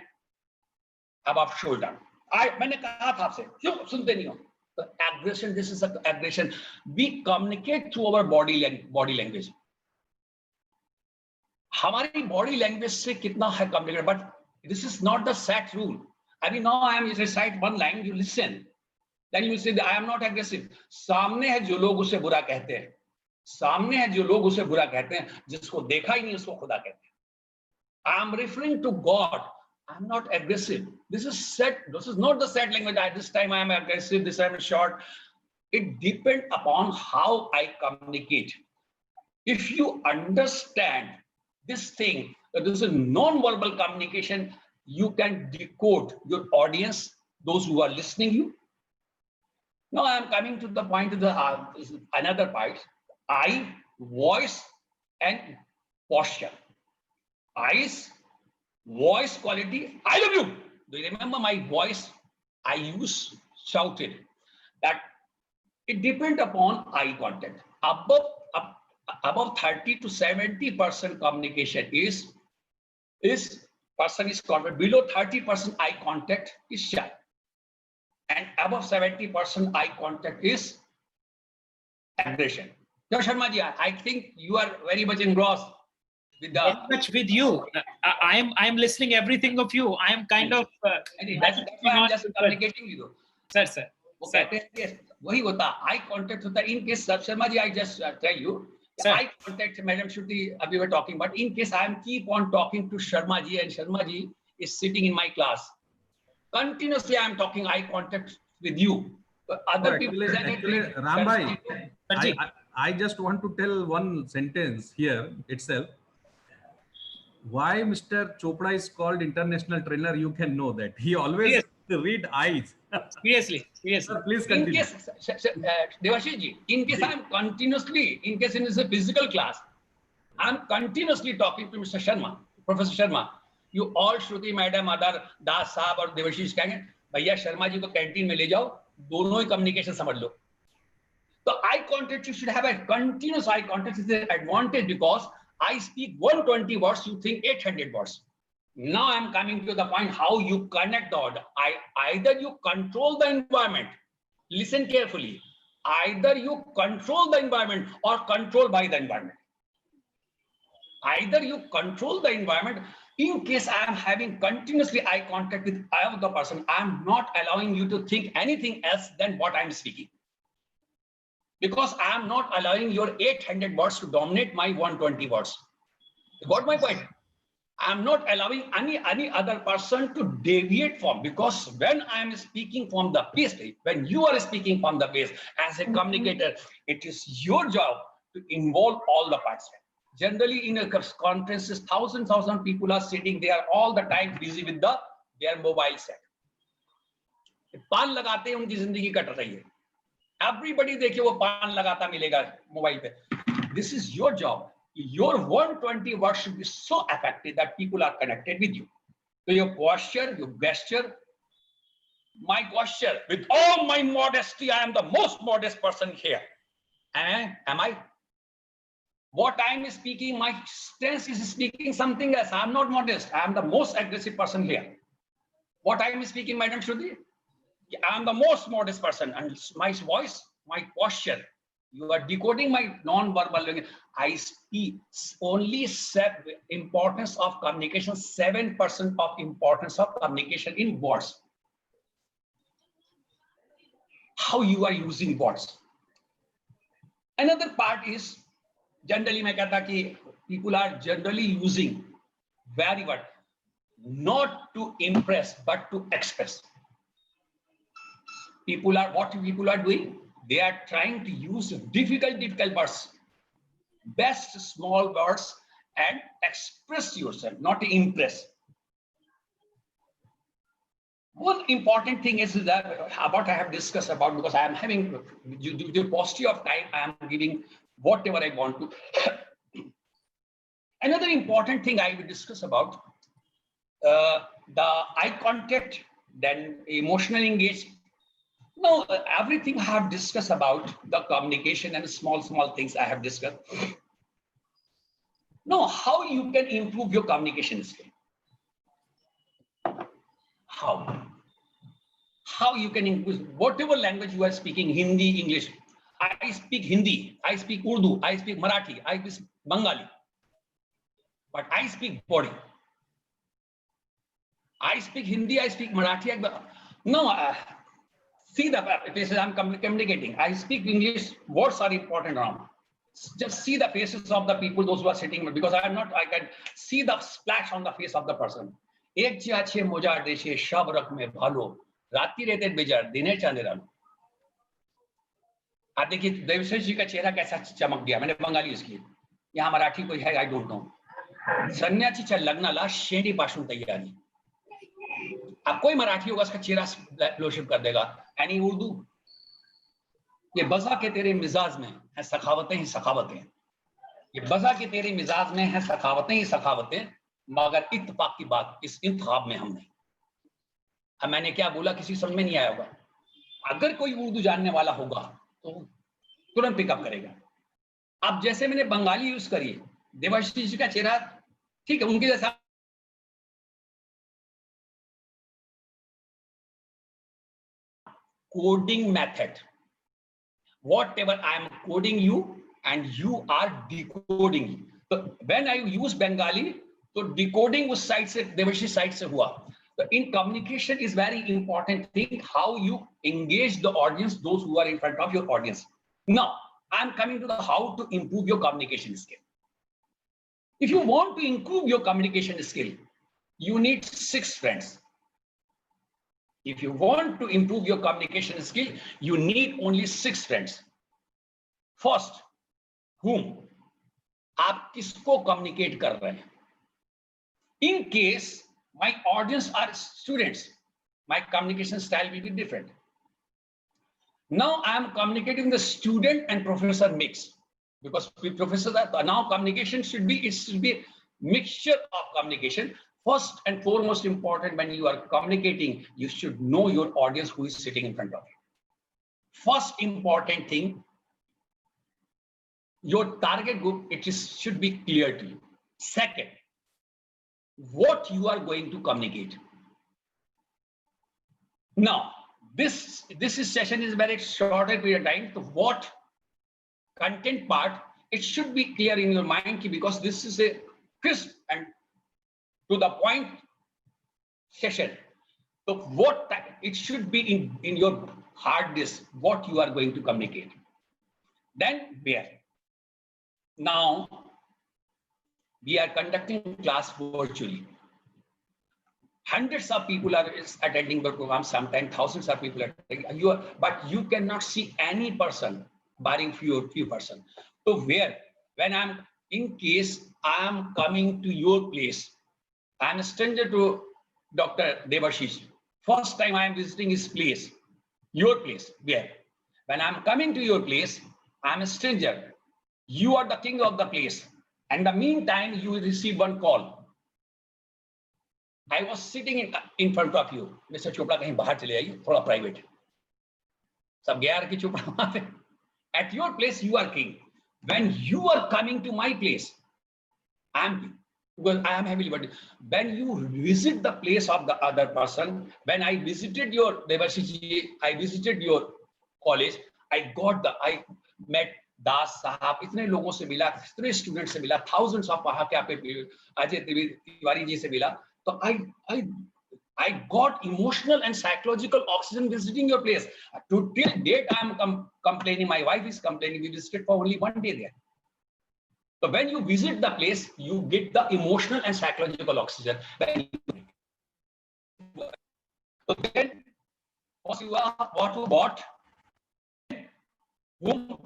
above shoulder. मैंने कहा था आपसे, क्यों सुनते नहीं हो? Aggression, this is aggression. We communicate through our body language. हमारी body language से कितना है communicate, but this is not the set rule. I mean, now I am recite one line, you listen. Then you say, I am not aggressive. सामने है जो लोग उसे बुरा कहते हैं. सामने है जो लोग उसे बुरा कहते हैं, जिसको देखा ही नहीं उसको खुदा कहते हैं. I am referring to God. I am not aggressive. This is not the set language. This time I am aggressive, this time I am short. It depends upon how I communicate. If you understand this thing, that this is non-verbal communication, you can decode your audience, those who are listening you. Now I am coming to the point of the another part. Eye, voice, and posture. Eyes, voice quality. I love you. Do you remember my voice? I use shouted. That it depends upon eye contact. Above 30 to 70% communication is person is confident. Below 30% eye contact is shy. And above 70% eye contact is aggression. Now, Sharma ji, I think you are very much engrossed with the. Very much with you. I am listening everything of you. I am kind of. That's why I'm just communicating with you. Sir, sir. वो कहते हैं yes, वही होता आई contact होता है. In case Sharma ji, I just tell you I contact madam Shruti अभी we talking, but in case I am keep on talking to Sharma ji and Sharma ji is sitting in my class continuously, I am talking eye contact with you. Other people actually Ram bhai, I just want to tell one sentence here itself. Why Mr. Chopra is called international trainer, you can know that he always read eyes. Seriously. Sir, please continue. In case, Devashish ji, in case I am continuously, in case it is a physical class, I am continuously talking to Mr. Sharma, Professor Sharma. You all, Shruti madam, other Das साहब और देवाशीष कहेंगे भैया शर्मा जी को canteen में ले जाओ, दोनों ही communication समझ लो. तो eye contact you should have a continuous eye contact is an advantage because I speak 120 words, you think 800 words. Now I am coming to the point how you connect the order. Either you control the environment, listen carefully, either you control the environment or controlled by the environment. Either you control the environment. In case I am having continuously eye contact with eye of the person, I am not allowing you to think anything else than what I am speaking. Because I am not allowing your 800 words to dominate my 120 words. You got my point? I am not allowing any other person to deviate from, because when I am speaking from the base, when you are speaking from the base as a communicator, it is your job to involve all the participants. Generally in a conferences, thousands people are sitting, they are all the time busy with their mobile set. पान लगाते हैं उनकी जिंदगी cut रही है. Everybody देखिए वो पान लगाता मिलेगा मोबाइल पे. This is your job. Your 120 words should be so effective that people are connected with you. So your posture, your gesture, my posture, with all my modesty, I am the most modest person here. Am I? What I am speaking, my stance is speaking something else. I am not modest. I am the most aggressive person here. What I am speaking, Madam Shruti, I am the most modest person. And my voice, my posture, you are decoding my non-verbal language. I speak only importance of communication, 7% of importance of communication in words. How you are using words. Another part is, generally मैं कहता कि people are generally using very word not to impress but to express. What people are doing, they are trying to use difficult words, best small words, and express yourself, not to impress. One important thing is that what I have discussed about, because I am having the paucity of time, I am giving whatever I want to. Another important thing I will discuss about the eye contact, then emotional engagement. No, everything I have discussed about the communication and small things I have discussed. No, how you can improve your communication skill? How you can improve whatever language you are speaking, Hindi, English. I speak Hindi, I speak Urdu, I speak Marathi, I speak Bengali, but I speak body. I speak Hindi, I speak Marathi. See the faces I'm communicating. I speak English, words are important now. Just see the faces of the people, those who are sitting, because I can see the splash on the face of the person. एक अच्छे मोजार देशे शब रख में भालो राती रहते बेजार दिने चांदेरा. आप देखिए देवशेष जी का चेहरा कैसा चमक गया. मैंने बंगाली उसकी, यहाँ मराठी कोई है, आई डोंट नो. संन्यासीच्या लग्नाला शेंडी पासून तैयारी. अब कोई मराठी होगा, उसका चेहरा फ्लोशिप कर देगा. एनी उर्दू, ये बजा के तेरे मिजाज में है सखावतें ही सखावतें. ये बजा के तेरे मिजाज में है सखावतें ही सखावतें, मगर इत्तेफाक की बात इस इंतखाब में हम नहीं. अब मैंने क्या बोला किसी समझ में नहीं आया होगा. अगर कोई उर्दू जानने वाला होगा तो तुरंत पिकअप करेगा. अब जैसे मैंने बंगाली यूज करी, देवाशीष जी का चेहरा ठीक है, उनके जैसा coding method. Whatever I am coding you and you are decoding. So when I use Bengali, so decoding उस side से देवर्षि side से हुआ. So in communication is very important thing how you engage the audience, those who are in front of your audience. Now I am coming to the how to improve your communication skill. If you want to improve your communication skill, you need 6 friends. If you want to improve your communication skill, you need only 6 friends. First, whom? आप किसको communicate कर रहे हैं? In case my audience are students, my communication style will be different. Now I am communicating the student and professor mix, because with professors now communication should be mixture of communication. First and foremost important, when you are communicating, you should know your audience who is sitting in front of you. First important thing, your target group, should be clear to you. Second, what you are going to communicate. Now, this session is very shorter period of time. So what content part, it should be clear in your mind because this is a crisp and to the point session. So what it should be in your hard disk, what you are going to communicate. Then where? Now we are conducting class virtually. Hundreds of people are attending the program, sometimes thousands of people are attending. But you cannot see any person, barring few person. So where? When in case I am coming to your place, I am a stranger to Dr. Devashish. First time I am visiting his place, your place, where? When I am coming to your place, I am a stranger. You are the king of the place. And in the meantime, you will receive one call. I was sitting in front of you. Mr. Chopra, kahin bahar chale jaiye, thoda private. Sab gaya ki Chopra. At your place, you are king. When you are coming to my place, because I am heavily burdened. When you visit the place of the other person, when I visited your Devashishi, I visited your college, I met Das Sahab, इतने लोगों से मिला, इतने student से मिला, thousands of वहाँ के आपके अजय तिवारी जी से मिला, तो I got emotional and psychological oxygen visiting your place. To till date, I am complaining. My wife is complaining. We visited for only one day there. So when you visit the place, you get the emotional and psychological oxygen. So then, what you bought, whom.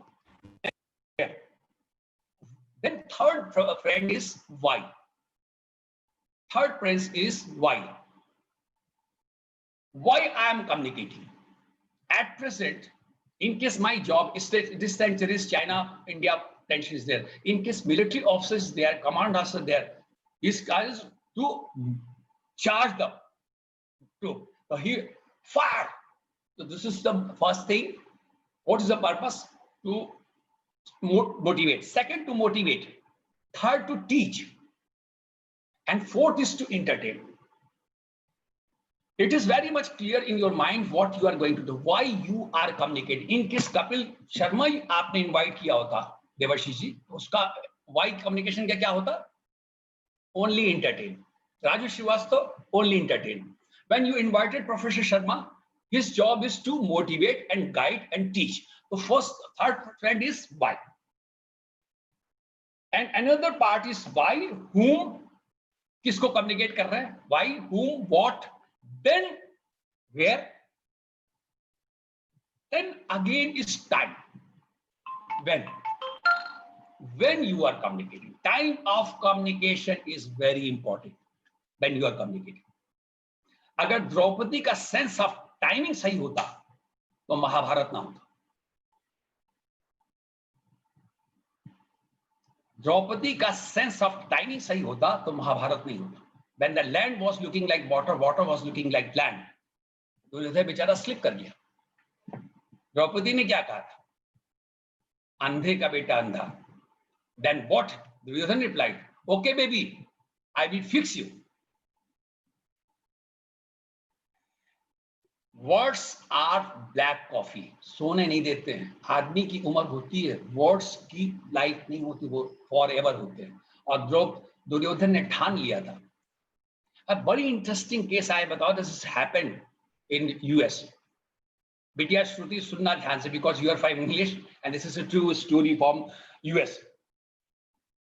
Then third friend is why. Third friend is why. Why I am communicating. At present, in case my job is this time there is China, India tension is there. In case military officers there, command officer there, his guys to charge the troop. So he fire. So this is the first thing. What is the purpose? To motivate. Second, to motivate. Third, to teach. And fourth is to entertain. It is very much clear in your mind what you are going to do, why you are communicating. In case Kapil Sharma आपने invite किया होता देवर्षि जी, उसका why communication का क्या होता? Only entertain. Raju Srivastava, only entertain. When you invited Professor Sharma, his job is to motivate and guide and teach. The third friend is why. And another part is why, whom, किसको communicate कर रहे हैं? Why, whom, what, then where, then again is time. When you are communicating, time of communication is very important when you are communicating. अगर द्रौपदी का sense of timing सही होता तो महाभारत ना होता. द्रौपदी का sense of timing सही होता तो महाभारत नहीं होता. When the land was looking like water, water was looking like land. Duryodhan बेचारा स्लिप कर गया. द्रौपदी ने क्या कहा था? अंधे का बेटा अंधा. Then what? Duryodhan replied, okay baby, I will fix you. Words are black coffee, सोने नहीं देते हैं। आदमी की उम्र होती है, वर्ड्स की लाइफ नहीं होती, वो फॉर एवर होते हैं। और दुर्योधन ने ठान लिया था। A very interesting case I बताओ, this has happened in US. बिटिया श्रुति सुनना ध्यान से, because you are from English and this is a true story from US.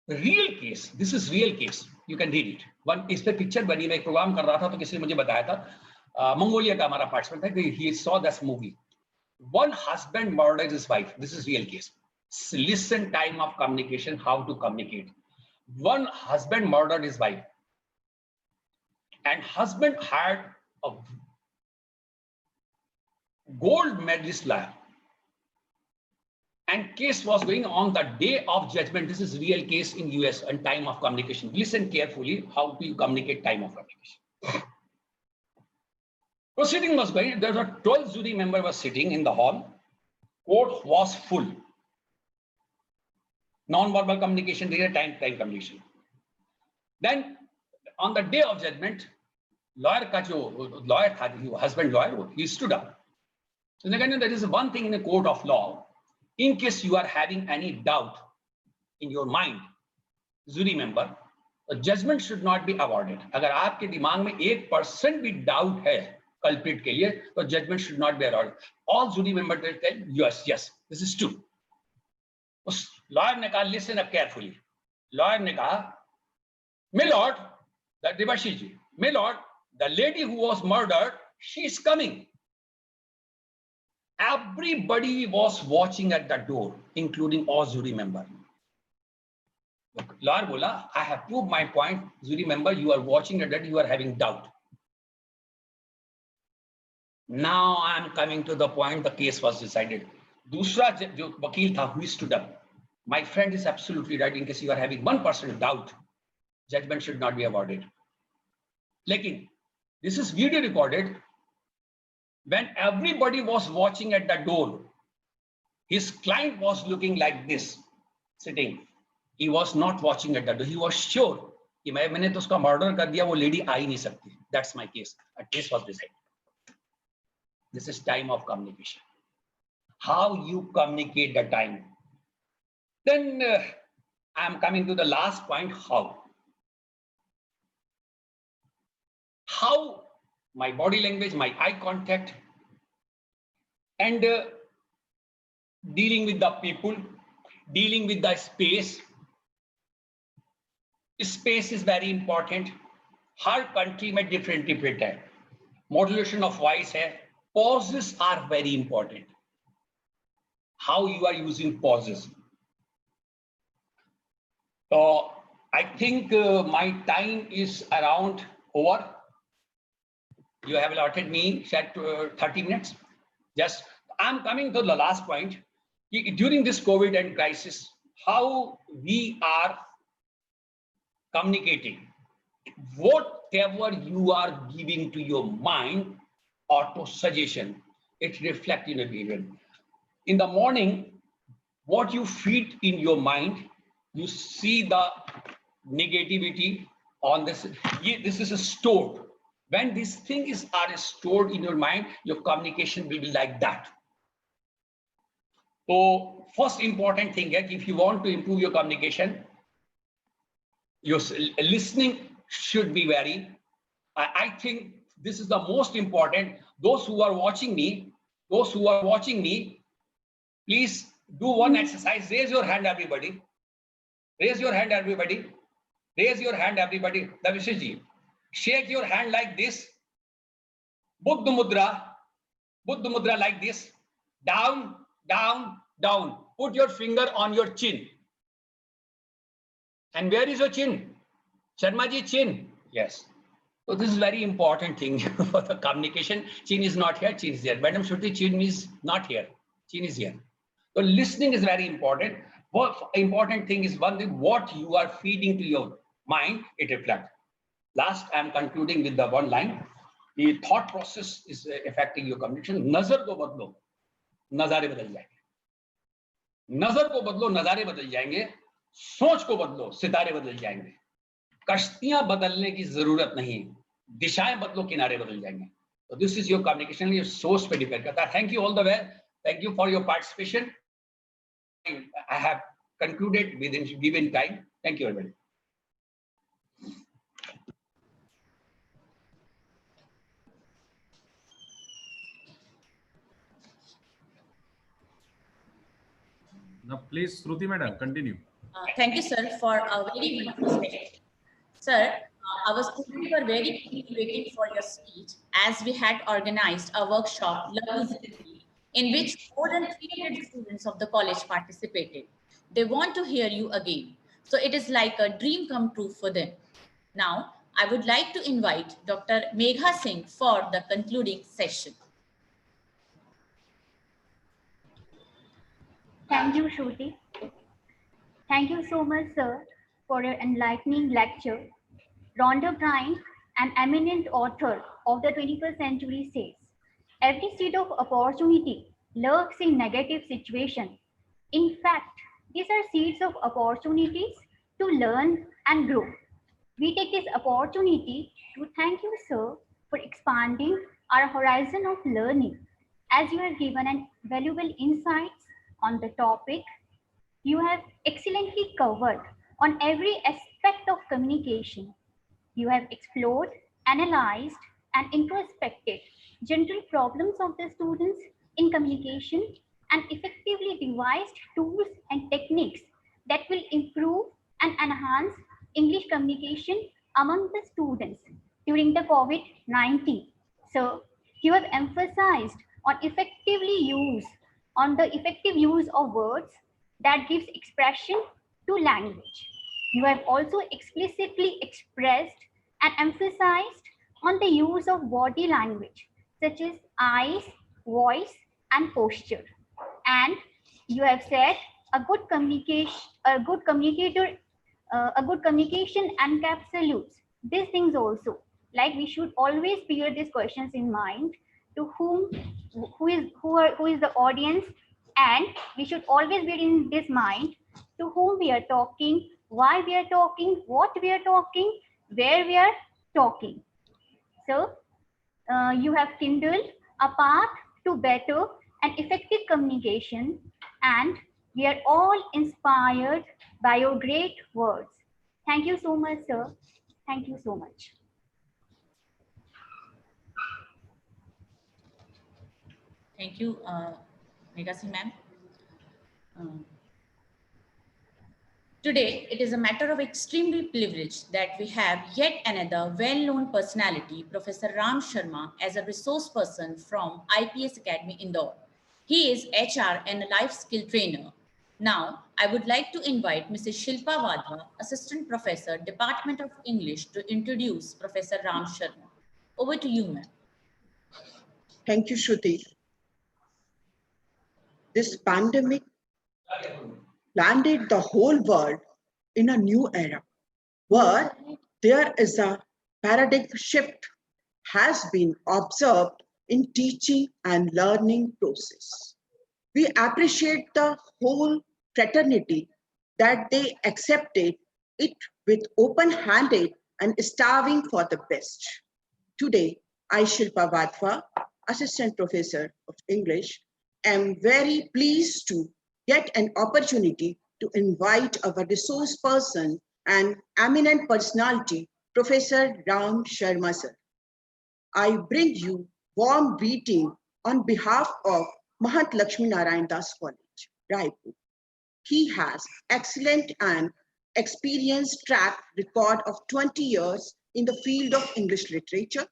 Real case, this is real case. You can read it. One इस पे picture बनी, मैं एक प्रोग्राम कर रहा था तो किसी ने मुझे बताया था, मंगोलिया का हमारा पार्टिसिपेंट था, he saw this movie. One husband murdered his wife. This is real case. Listen, time of communication, how to communicate. One husband murdered his wife. And husband had a gold medalist lawyer. And case was going on the day of judgment. This is real case in US and time of communication. Listen carefully, how do you communicate time of communication. Proceeding was going, there were 12 jury members were sitting in the hall. Court was full. Non-verbal communication, real time communication. Then on the day of judgment, lawyer का जो lawyer था, husband lawyer, he stood up. So there is one thing in the court of law. In case you are having any doubt in your mind, jury member, a judgment should not be awarded. अगर आपके दिमाग में 1% भी doubt है culprit के लिए, तो judgment should not be awarded. All jury members will tell yes, yes, this is true. उस lawyer ने कहा, listen up carefully. Lawyer ने कहा, my lord, that Devashi ji, my lord, the lady who was murdered, she is coming. Everybody was watching at the door, including all jury members. Lawyer bola, I have proved my point. Jury member, you are watching at that, you are having doubt. Now I am coming to the point, the case was decided. दूसरा जो वकील था, who stood up, my friend is absolutely right. In case you are having 1% doubt, judgment should not be awarded. Lekin, this is video recorded. When everybody was watching at the door, his client was looking like this, sitting. He was not watching at the door. He was sure कि मैंने तो उसका murder कर दिया, वो lady आ ही नहीं सकती. That's my case. A case was decided. This is time of communication. How you communicate the time. Then I am coming to the last point, how. How my body language, my eye contact, and dealing with the people, dealing with the space. Space is very important. Her country में different है. Modulation of voice है. Pauses are very important. How you are using pauses. So I think my time is around over. You have allotted me 30 minutes. Just, I'm coming to the last point. During this COVID and crisis, how we are communicating. Whatever you are giving to your mind, auto suggestion, it reflects in your behavior. In the morning, what you feed in your mind, you see the negativity on this. This is stored. When these things are stored in your mind, your communication will be like that. So first important thing is, if you want to improve your communication, your listening should be very, I think this is the most important. Those who are watching me, please do one exercise. Raise your hand, everybody. Raise your hand, everybody. Raise your hand, everybody. Davishiji. Shake your hand like this. Buddha mudra like this. Down, down, down. Put your finger on your chin. And where is your chin? Sharma ji, chin. Yes. So this is very important thing for the communication. Chin is not here, chin is here. Madam Shruti, chin is not here. Chin is here. So listening is very important. What important thing is one thing, what you are feeding to your mind, it reflects. Last, I am concluding with the one line. The thought process is affecting your communication. Nazar ko badlo, nazare badal jayenge. Nazar ko badlo, nazare badal jayenge. सोच को बदलो, सितारे बदल जाएंगे. कश्तियां बदलने की जरूरत नहीं, दिशाएं बदलो, किनारे बदल जाएंगे. So this is your communication source पे depend करता है. Thank you all the way. Thank you for your participation. I have concluded within given time. Thank you everybody. Now, please, Shruti madam, continue. Thank you, sir, for a very wonderful session. Sir, our students were very keenly waiting for your speech as we had organized a workshop, Love is Easy, in which more than 300 students of the college participated. They want to hear you again. So it is like a dream come true for them. Now, I would like to invite Dr. Megha Singh for the concluding session. Thank you, Shruti. Thank you so much, sir, for your enlightening lecture. Rhonda Byrne, an eminent author of the 21st century, says, every seed of opportunity lurks in negative situations. In fact, these are seeds of opportunities to learn and grow. We take this opportunity to thank you, sir, for expanding our horizon of learning, as you have given an valuable insights on the topic. You have excellently covered on every aspect of communication. You have explored, analyzed, and introspected general problems of the students in communication and effectively devised tools and techniques that will improve and enhance English communication among the students during the COVID-19. So, you have emphasized on the effective use of words that gives expression to language. You have also explicitly expressed and emphasized on the use of body language such as eyes, voice, and posture. And you have said a good communication encapsulates these things also. Like we should always bear these questions in mind to who is the audience, and we should always bear in this mind to whom we are talking, why we are talking, what we are talking, where we are talking. So you have kindled a path to better and effective communication, and we are all inspired by your great words. Thank you so much, sir. Thank you so much. Thank you, Megha Singh ma'am. Today, it is a matter of extremely privilege that we have yet another well-known personality, Professor Ram Sharma, as a resource person from IPS Academy, Indore. He is HR and a life skill trainer. Now, I would like to invite Mrs. Shilpa Wadhwa, Assistant Professor, Department of English, to introduce Professor Ram Sharma. Over to you, ma'am. Thank you, Shruti. This pandemic landed the whole world in a new era where there is a paradigm shift has been observed in teaching and learning process. We appreciate the whole fraternity that they accepted it with open-handed and starving for the best. Today, I, Shilpa Wadhwa, Assistant Professor of English, am very pleased to get an opportunity to invite our resource person and eminent personality, Professor Ram Sharma sir. I bring you warm greeting on behalf of Mahat Lakshmi Narayan Das College, Raipur. He has excellent and experienced track record of 20 years in the field of English literature,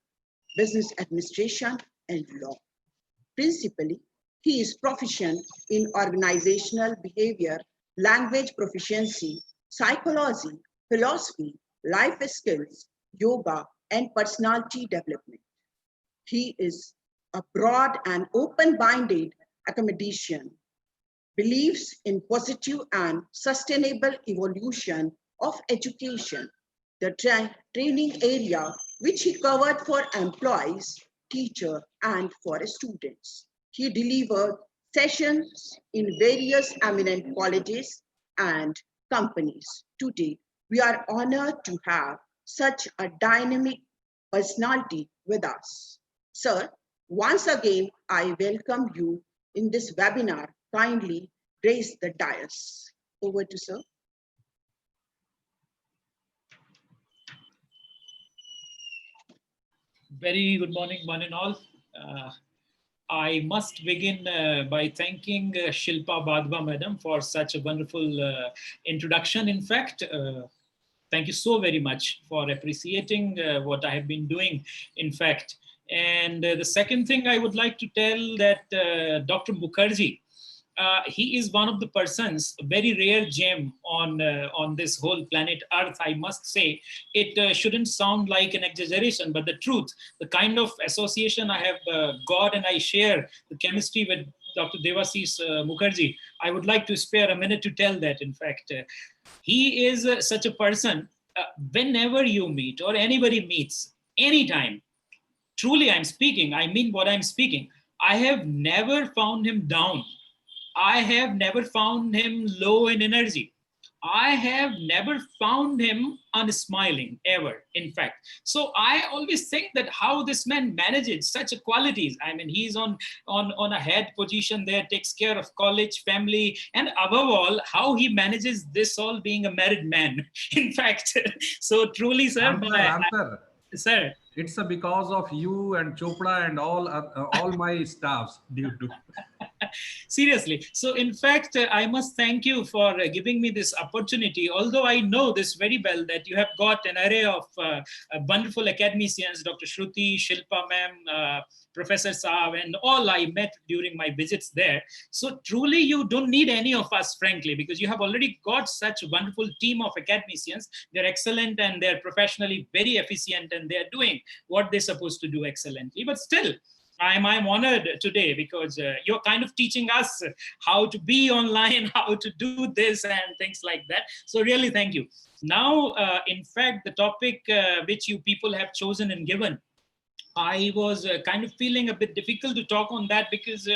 business administration, and law. Principally, he is proficient in organizational behavior, language proficiency, psychology, philosophy, life skills, yoga, and personality development. He is a broad and open-minded academician, believes in positive and sustainable evolution of education, the training area which he covered for employees, teachers, and for students. He delivered sessions in various eminent colleges and companies. Today, we are honored to have such a dynamic personality with us. Sir, once again, I welcome you in this webinar. Kindly raise the dais. Over to sir. Very good morning, one and all. I must begin by thanking Shilpa Badwa Madam for such a wonderful introduction. In fact, thank you so very much for appreciating what I have been doing, in fact. And the second thing I would like to tell that Dr. Mukherjee, he is one of the persons, a very rare gem on this whole planet Earth, I must say. It shouldn't sound like an exaggeration, but the truth, the kind of association I have got and I share the chemistry with Dr. Devasis Mukherjee, I would like to spare a minute to tell that, in fact. He is such a person, whenever you meet or anybody meets, anytime, truly I'm speaking, I mean what I'm speaking, I have never found him down. I have never found him low in energy. I have never found him unsmiling ever, in fact. So I always think that how this man manages such qualities. I mean, he's on a head position there, takes care of college, family, and above all, how he manages this all being a married man, in fact. So truly, sir, Answer. Sir. It's because of you and Chopra and all my staffs due to. Seriously. So in fact, I must thank you for giving me this opportunity. Although I know this very well that you have got an array of wonderful academicians, Dr. Shruti, Shilpa ma'am, Professor Saab, and all I met during my visits there. So truly you don't need any of us, frankly, because you have already got such a wonderful team of academicians. They're excellent and they're professionally very efficient and they're doing what they're supposed to do excellently. But still, I'm honored today because you're kind of teaching us how to be online, how to do this and things like that. So really, thank you. Now, in fact, the topic which you people have chosen and given, I was kind of feeling a bit difficult to talk on that because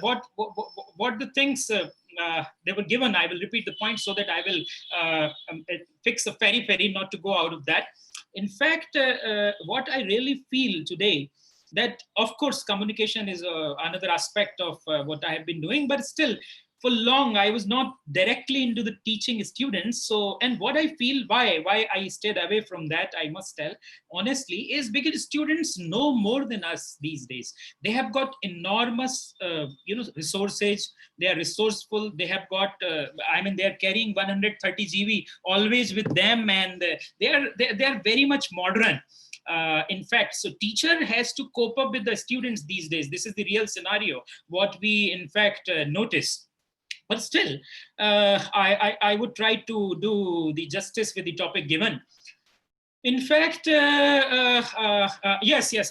what the things they were given, I will repeat the point so that I will fix a very not to go out of that. In fact, what I really feel today, that of course communication is another aspect of what I have been doing, but still for long I was not directly into the teaching students. So, and what I feel why I stayed away from that, I must tell honestly, is because students know more than us these days. They have got enormous resources, they are resourceful, they have got I mean, they are carrying 130 GB always with them, and they are very much modern. In fact, so teacher has to cope up with the students these days. This is the real scenario, what we in fact notice. But still, I would try to do the justice with the topic given. In fact, yes,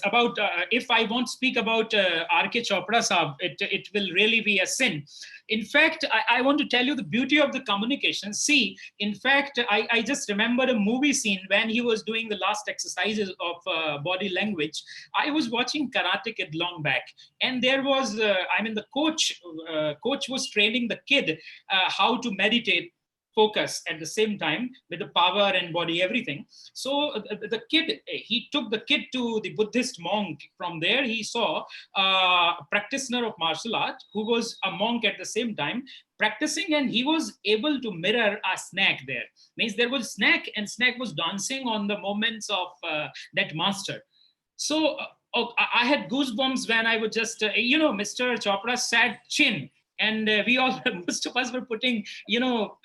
about if I won't speak about R.K. Chopra Saab, it will really be a sin. In fact, I want to tell you the beauty of the communication. See, in fact, I just remember a movie scene when he was doing the last exercises of body language. I was watching Karate Kid long back, and there was, I mean, the coach was training the kid how to meditate, focus at the same time with the power and body, everything. So the kid, he took the kid to the Buddhist monk. From there, he saw a practitioner of martial art who was a monk at the same time practicing, and he was able to mirror a snack there. Means there was snack, and snack was dancing on the moments of that master. So I had goosebumps when I would just, Mr. Chopra's sad chin, and we all, most of us were putting,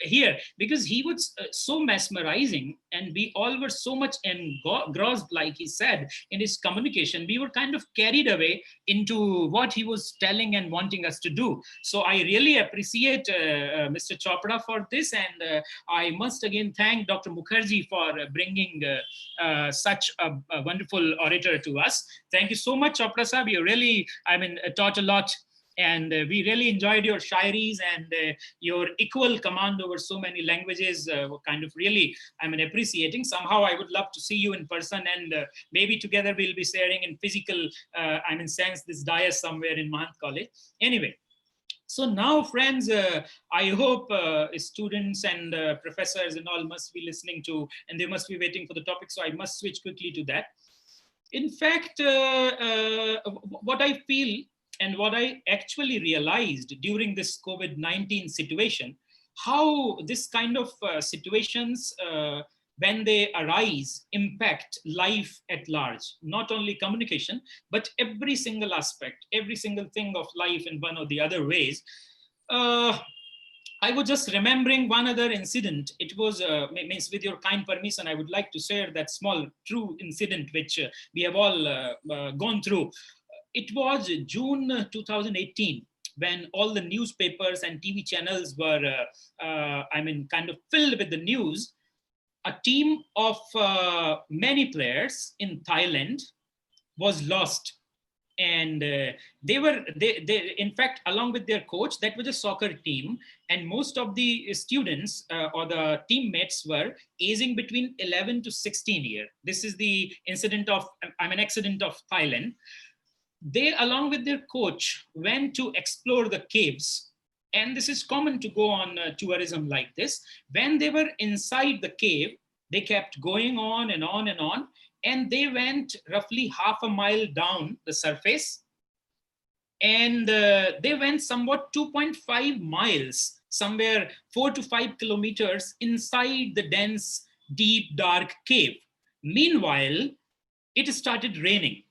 here, because he was so mesmerizing, and we all were so much engrossed, like he said, in his communication. We were kind of carried away into what he was telling and wanting us to do. So I really appreciate Mr. Chopra for this, and I must again thank Dr. Mukherjee for bringing such a wonderful orator to us. Thank you so much, Chopra Sahab. You really, taught a lot. And we really enjoyed your shairis and your equal command over so many languages. Kind of really, appreciating. Somehow I would love to see you in person, and maybe together we'll be sharing in physical, sense, this dais somewhere in Mahant College. Anyway. So now, friends, I hope students and professors and all must be listening to, and they must be waiting for the topic. So I must switch quickly to that. In fact, what I feel and what I actually realized during this COVID-19 situation, how this kind of situations, when they arise, impact life at large, not only communication, but every single aspect, every single thing of life in one or the other ways. I was just remembering one other incident. It was, means with your kind permission, I would like to share that small true incident which we have all gone through. It was June 2018 when all the newspapers and TV channels were, kind of filled with the news. A team of many players in Thailand was lost, and they in fact, along with their coach, that was a soccer team, and most of the students or the teammates were aging between 11 to 16 years. This is the incident of accident of Thailand. They, along with their coach, went to explore the caves, and this is common to go on tourism like this. When they were inside the cave, they kept going on and on and on, and they went roughly half a mile down the surface, and they went somewhat 2.5 miles, somewhere 4 to 5 kilometers inside the dense, deep, dark cave. Meanwhile, it started raining,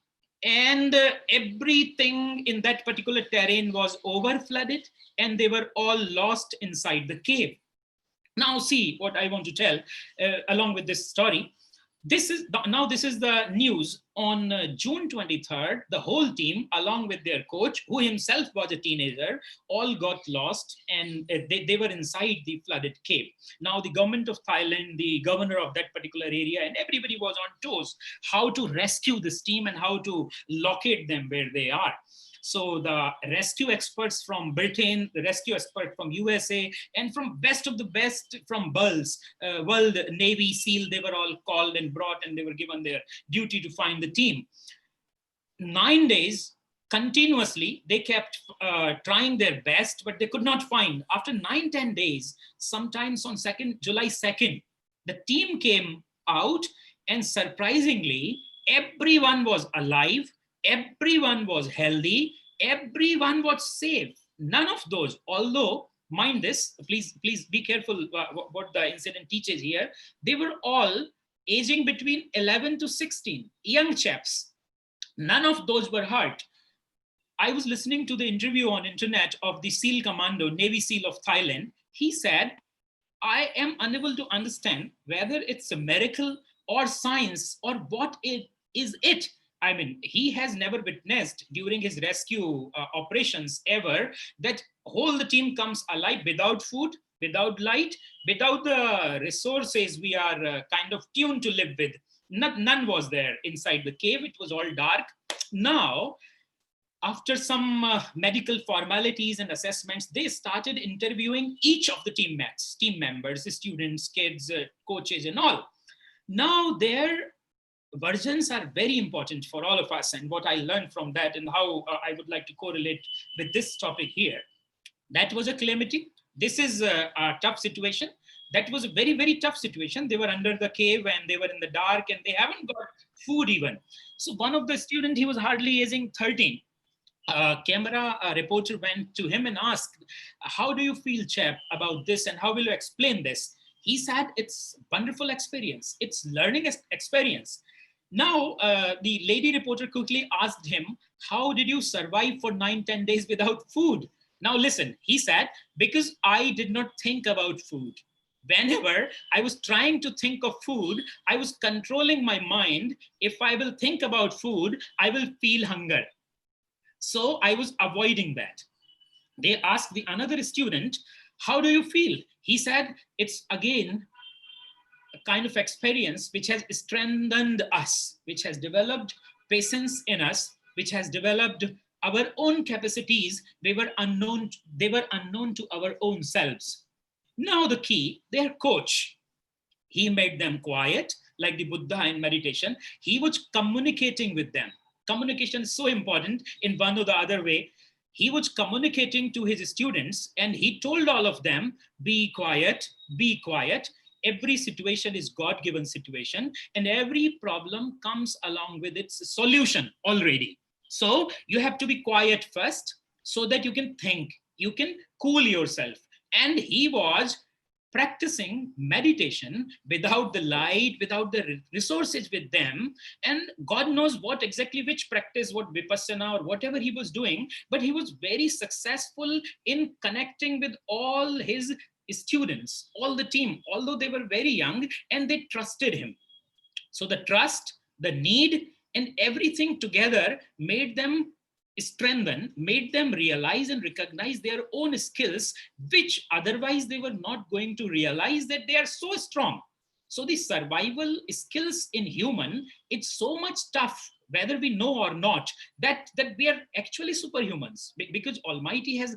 and everything in that particular terrain was over flooded, and they were all lost inside the cave. Now see what I want to tell along with this story. This is the news on June 23rd. The whole team, along with their coach, who himself was a teenager, all got lost, and they were inside the flooded cave. Now the government of Thailand, the governor of that particular area, and everybody was on toes how to rescue this team and how to locate them where they are. So the rescue experts from Britain, the rescue expert from USA, and from best of the best from BULS, World Navy SEAL, they were all called and brought, and they were given their duty to find the team. 9 days continuously, they kept trying their best, but they could not find. After 9-10 days, sometimes on July 2nd, the team came out, and surprisingly, everyone was alive. Everyone was healthy. Everyone was safe. None of those, although, mind this, please be careful what the incident teaches here. They were all aging between 11 to 16, young chaps. None of those were hurt. I was listening to the interview on internet of the SEAL Commando, Navy SEAL of Thailand. He said, I am unable to understand whether it's a miracle or science or what it is it. I mean, he has never witnessed during his rescue operations ever that whole the team comes alive without food, without light, without the resources we are kind of tuned to live with. None was there inside the cave. It was all dark. Now, after some medical formalities and assessments, they started interviewing each of the team members, students, kids, coaches, and all. Now, their versions are very important for all of us, and what I learned from that and how I would like to correlate with this topic here. That was a calamity. This is a tough situation. That was a very, very tough situation. They were under the cave and they were in the dark and they haven't got food even. So one of the students, he was hardly aging 13. A camera reporter went to him and asked, how do you feel, chap, about this, and how will you explain this? He said, it's wonderful experience. It's learning experience. Now, the lady reporter quickly asked him, how did you survive for 9-10 days without food? Now listen, he said, because I did not think about food. Whenever I was trying to think of food, I was controlling my mind. If I will think about food, I will feel hunger. So I was avoiding that. They asked the another student, how do you feel? He said, it's again a kind of experience which has strengthened us, which has developed patience in us, which has developed our own capacities. They were unknown to our own selves. Now the key, their coach, he made them quiet, like the Buddha in meditation. He was communicating with them. Communication is so important in one or the other way. He was communicating to his students and he told all of them, be quiet, every situation is God-given situation, and every problem comes along with its solution already. So you have to be quiet first so that you can think, you can cool yourself. And he was practicing meditation without the light, without the resources with them, and God knows what exactly, which practice, what vipassana or whatever he was doing, but he was very successful in connecting with all his students, all the team, although they were very young, and they trusted him. So the trust, the need, and everything together made them strengthen, made them realize and recognize their own skills, which otherwise they were not going to realize that they are so strong. So the survival skills in human, it's so much tough, whether we know or not, that we are actually superhumans, because Almighty has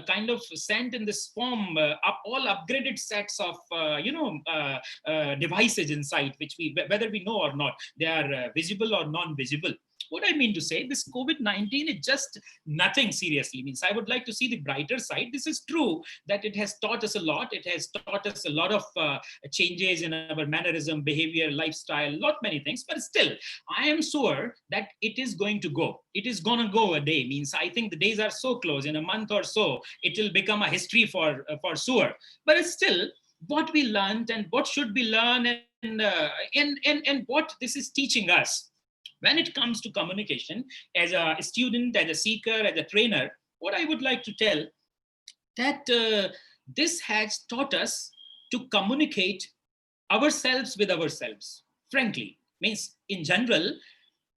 kind of sent in this form all upgraded sets of devices inside, which we, whether we know or not, they are visible or non-visible. What I mean to say, this COVID-19 is just nothing seriously. Means I would like to see the brighter side. This is true that it has taught us a lot. It has taught us a lot of changes in our mannerism, behavior, lifestyle, lot many things. But still, I am sure that it is going to go. It is going to go a day. Means I think the days are so close. In a month or so, it will become a history for sure. But still, what we learned and what should we learn, and what this is teaching us. When it comes to communication, as a student, as a seeker, as a trainer, what I would like to tell that this has taught us to communicate ourselves with ourselves. Frankly, means in general,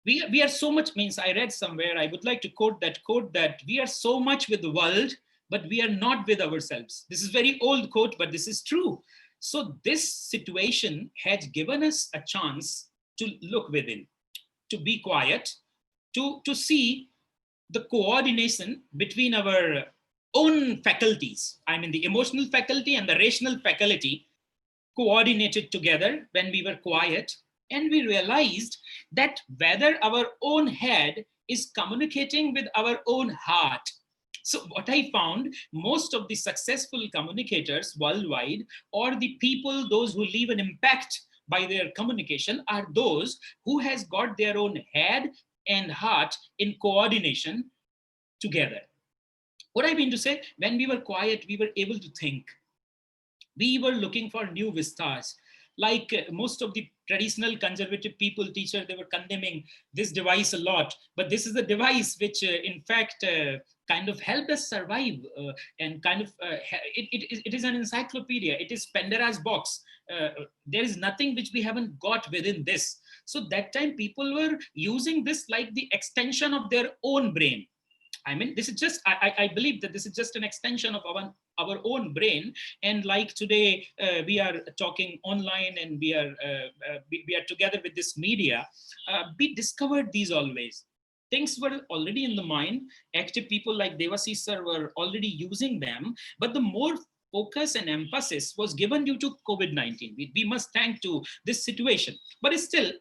we are so much, means I read somewhere, I would like to quote that we are so much with the world, but we are not with ourselves. This is very old quote, but this is true. So this situation has given us a chance to look within, to be quiet, to see the coordination between our own faculties. I mean, the emotional faculty and the rational faculty coordinated together when we were quiet, and we realized that whether our own head is communicating with our own heart. So what I found, most of the successful communicators worldwide, or the people, those who leave an impact by their communication, are those who has got their own head and heart in coordination together. What I mean to say, when we were quiet, we were able to think. We were looking for new vistas. Like most of the traditional conservative people, teacher, they were condemning this device a lot. But this is the device which, in fact, kind of helped us survive, and kind of, it is an encyclopedia. It is Pandora's box. There is nothing which we haven't got within this. So that time people were using this like the extension of their own brain. I mean, this is just, I believe that this is just an extension of our own brain. And like today, we are talking online, and we are together with this media. We discovered these always. Things were already in the mind. Active people like Devasi sir were already using them, but the more focus and emphasis was given due to COVID-19. We must thank to this situation. But still,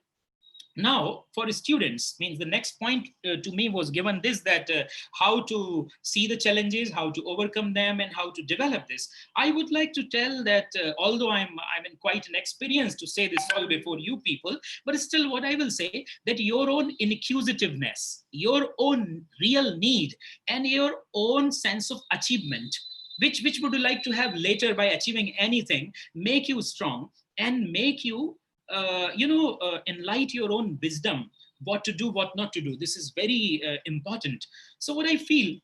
now for students, means the next point to me was given this, that how to see the challenges, how to overcome them, and how to develop this. I would like to tell that although I'm in quite an experience to say this all before you people, but still what I will say, that your own inquisitiveness, your own real need, and your own sense of achievement, which would you like to have later by achieving anything, make you strong and make you enlighten your own wisdom, what to do, what not to do. This is very important. So what I feel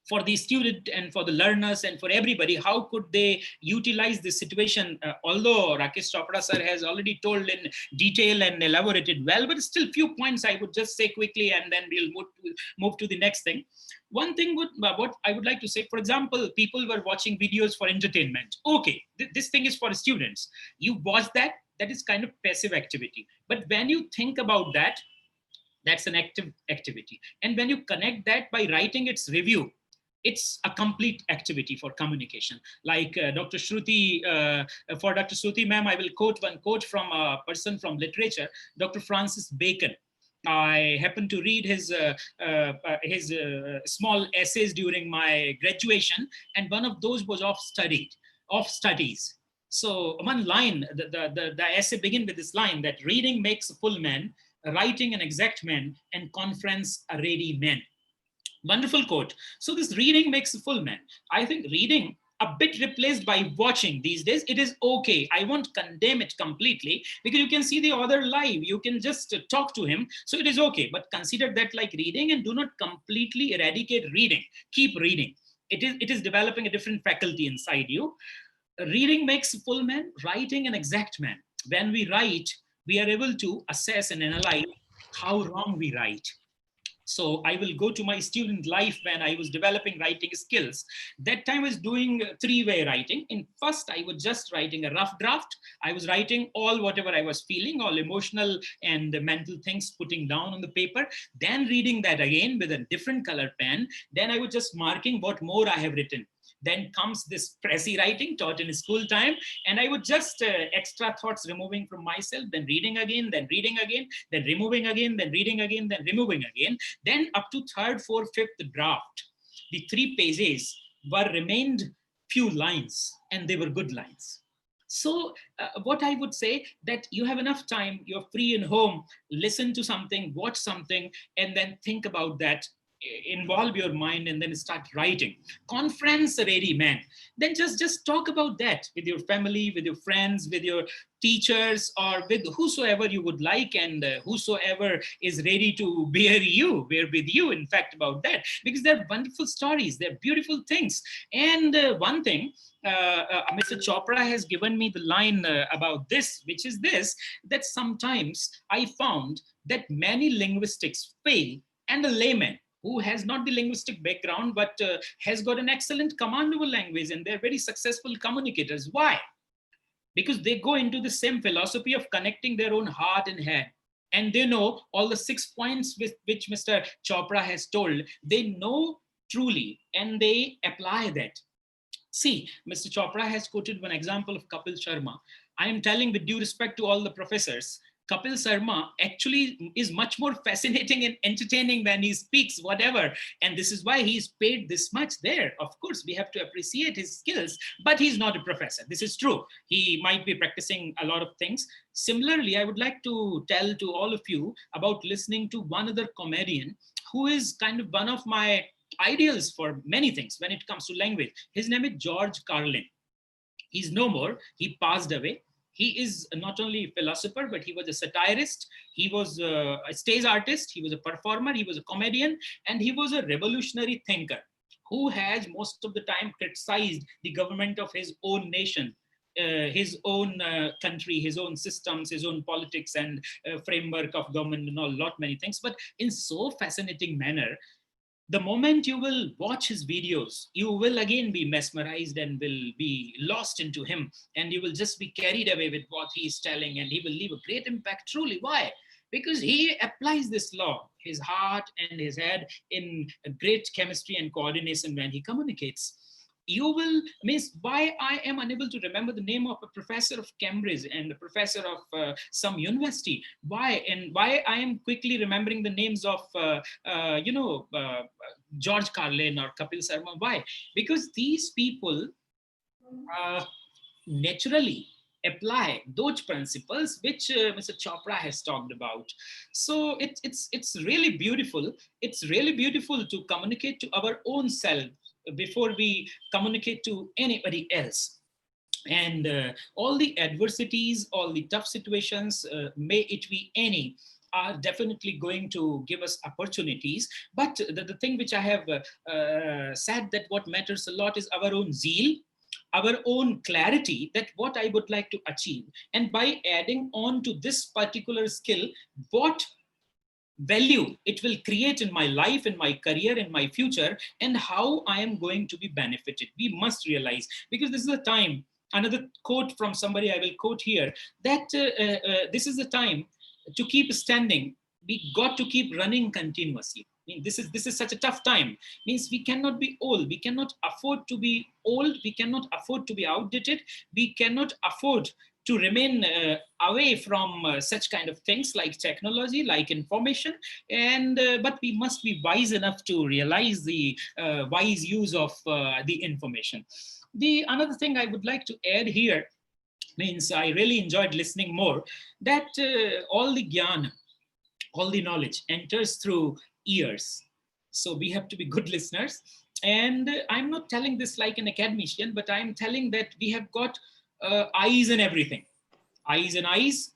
for the student and for the learners and for everybody, how could they utilize this situation? Although Rakesh Chopra sir has already told in detail and elaborated well, but still few points I would just say quickly, and then we'll move to the next thing. One thing what I would like to say, for example, people were watching videos for entertainment. Okay, this thing is for students. You watch that is kind of passive activity. But when you think about that, that's an active activity. And when you connect that by writing its review, it's a complete activity for communication. Like Dr. Shruti, for Dr. Shruti ma'am, I will quote one quote from a person from literature, Dr. Francis Bacon. I happened to read his small essays during my graduation, and one of those was of studies. So one line, the essay begins with this line that reading makes a full man, writing an exact man, and conference a ready man. Wonderful quote. So this reading makes a full man. I think reading a bit replaced by watching these days, it is okay. I won't condemn it completely because you can see the author live. You can just talk to him. So it is okay. But consider that like reading and do not completely eradicate reading. Keep reading. It is developing a different faculty inside you. Reading makes a full man, writing an exact man. When we write, we are able to assess and analyze how wrong we write. So I will go to my student life when I was developing writing skills. That time I was doing three-way writing. In first, I was just writing a rough draft. I was writing all whatever I was feeling, all emotional and mental things putting down on the paper. Then reading that again with a different color pen. Then I was just marking what more I have written. Then comes this pressy writing taught in school time, and I would just extra thoughts removing from myself, then reading again, then reading again, then removing again, then reading again, then removing again. Then up to third, fourth, fifth draft, the 3 pages were remained few lines, and they were good lines. So what I would say that you have enough time, you're free in home, listen to something, watch something, and then think about that, involve your mind, and then start writing. Conference ready man. Then just talk about that with your family, with your friends, with your teachers, or with whosoever you would like, and whosoever is ready to bear with you, in fact, about that, because they're wonderful stories, they're beautiful things. And one thing, Mr. Chopra has given me the line about this, which is this, that sometimes I found that many linguistics fail, and a layman who has not the linguistic background but has got an excellent command over language, and they're very successful communicators. Why? Because they go into the same philosophy of connecting their own heart and head. And they know all the 6 points with which Mr. Chopra has told. They know truly, and they apply that. See, Mr. Chopra has quoted one example of Kapil Sharma. I am telling with due respect to all the professors, Kapil Sharma actually is much more fascinating and entertaining when he speaks, whatever. And this is why he's paid this much there. Of course, we have to appreciate his skills, but he's not a professor. This is true. He might be practicing a lot of things. Similarly, I would like to tell to all of you about listening to one other comedian who is kind of one of my ideals for many things when it comes to language. His name is George Carlin. He's no more. He passed away. He is not only a philosopher, but he was a satirist. He was a stage artist. He was a performer. He was a comedian. And he was a revolutionary thinker who has most of the time criticized the government of his own nation, his own country, his own systems, his own politics and framework of government and all, lot many things, but in so fascinating manner. The moment you will watch his videos, you will again be mesmerized and will be lost into him, and you will just be carried away with what he is telling, and he will leave a great impact truly. Why? Because he applies this law, his heart and his head, in a great chemistry and coordination when he communicates. You will miss why I am unable to remember the name of a professor of Cambridge and a professor of some university. Why? And why I am quickly remembering the names of, George Carlin or Kapil Sharma. Why? Because these people naturally apply those principles which Mr. Chopra has talked about. So it's really beautiful. It's really beautiful to communicate to our own self before we communicate to anybody else. And all the adversities, all the tough situations, may it be any, are definitely going to give us opportunities. But the thing which I have said, that what matters a lot is our own zeal, our own clarity, that what I would like to achieve. And by adding on to this particular skill, what value it will create in my life, in my career, in my future, and how I am going to be benefited. We must realize, because this is a time, another quote from somebody I will quote here, that this is the time to keep standing. We got to keep running continuously. I mean, this is such a tough time. Means we cannot be old. We cannot afford to be old. We cannot afford to be outdated. We cannot afford to remain away from such kind of things like technology, like information. And but we must be wise enough to realize the wise use of the information. The another thing I would like to add here Means I really enjoyed listening more, that all the gyan, all the knowledge enters through ears. So we have to be good listeners. And I'm not telling this like an academician, but I'm telling that we have got eyes and everything. Eyes and eyes,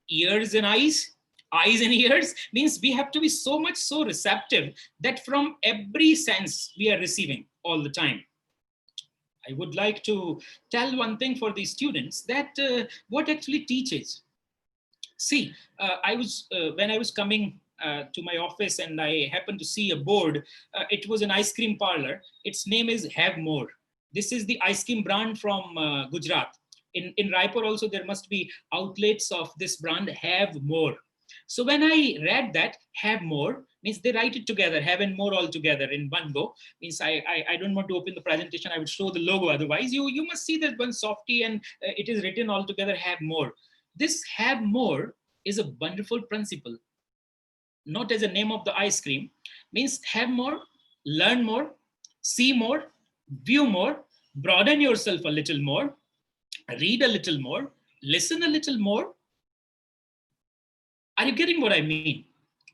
ears and eyes, eyes and ears, means we have to be so much so receptive that from every sense we are receiving all the time. I would like to tell one thing for the students, that what actually teaches. See, when I was coming to my office, and I happened to see a board. It was an ice cream parlor. Its name is Have More. This is the ice cream brand from Gujarat. In Raipur also there must be outlets of this brand, Have More. So when I read that, Have More, means they write it together, Have and More all together in one go. Means I don't want to open the presentation. I would show the logo. Otherwise, you must see that one softy, and it is written all together, Have More. This Have More is a wonderful principle, not as a name of the ice cream. Means have more, learn more, see more, view more, broaden yourself a little more, read a little more, listen a little more. Are you getting what I mean?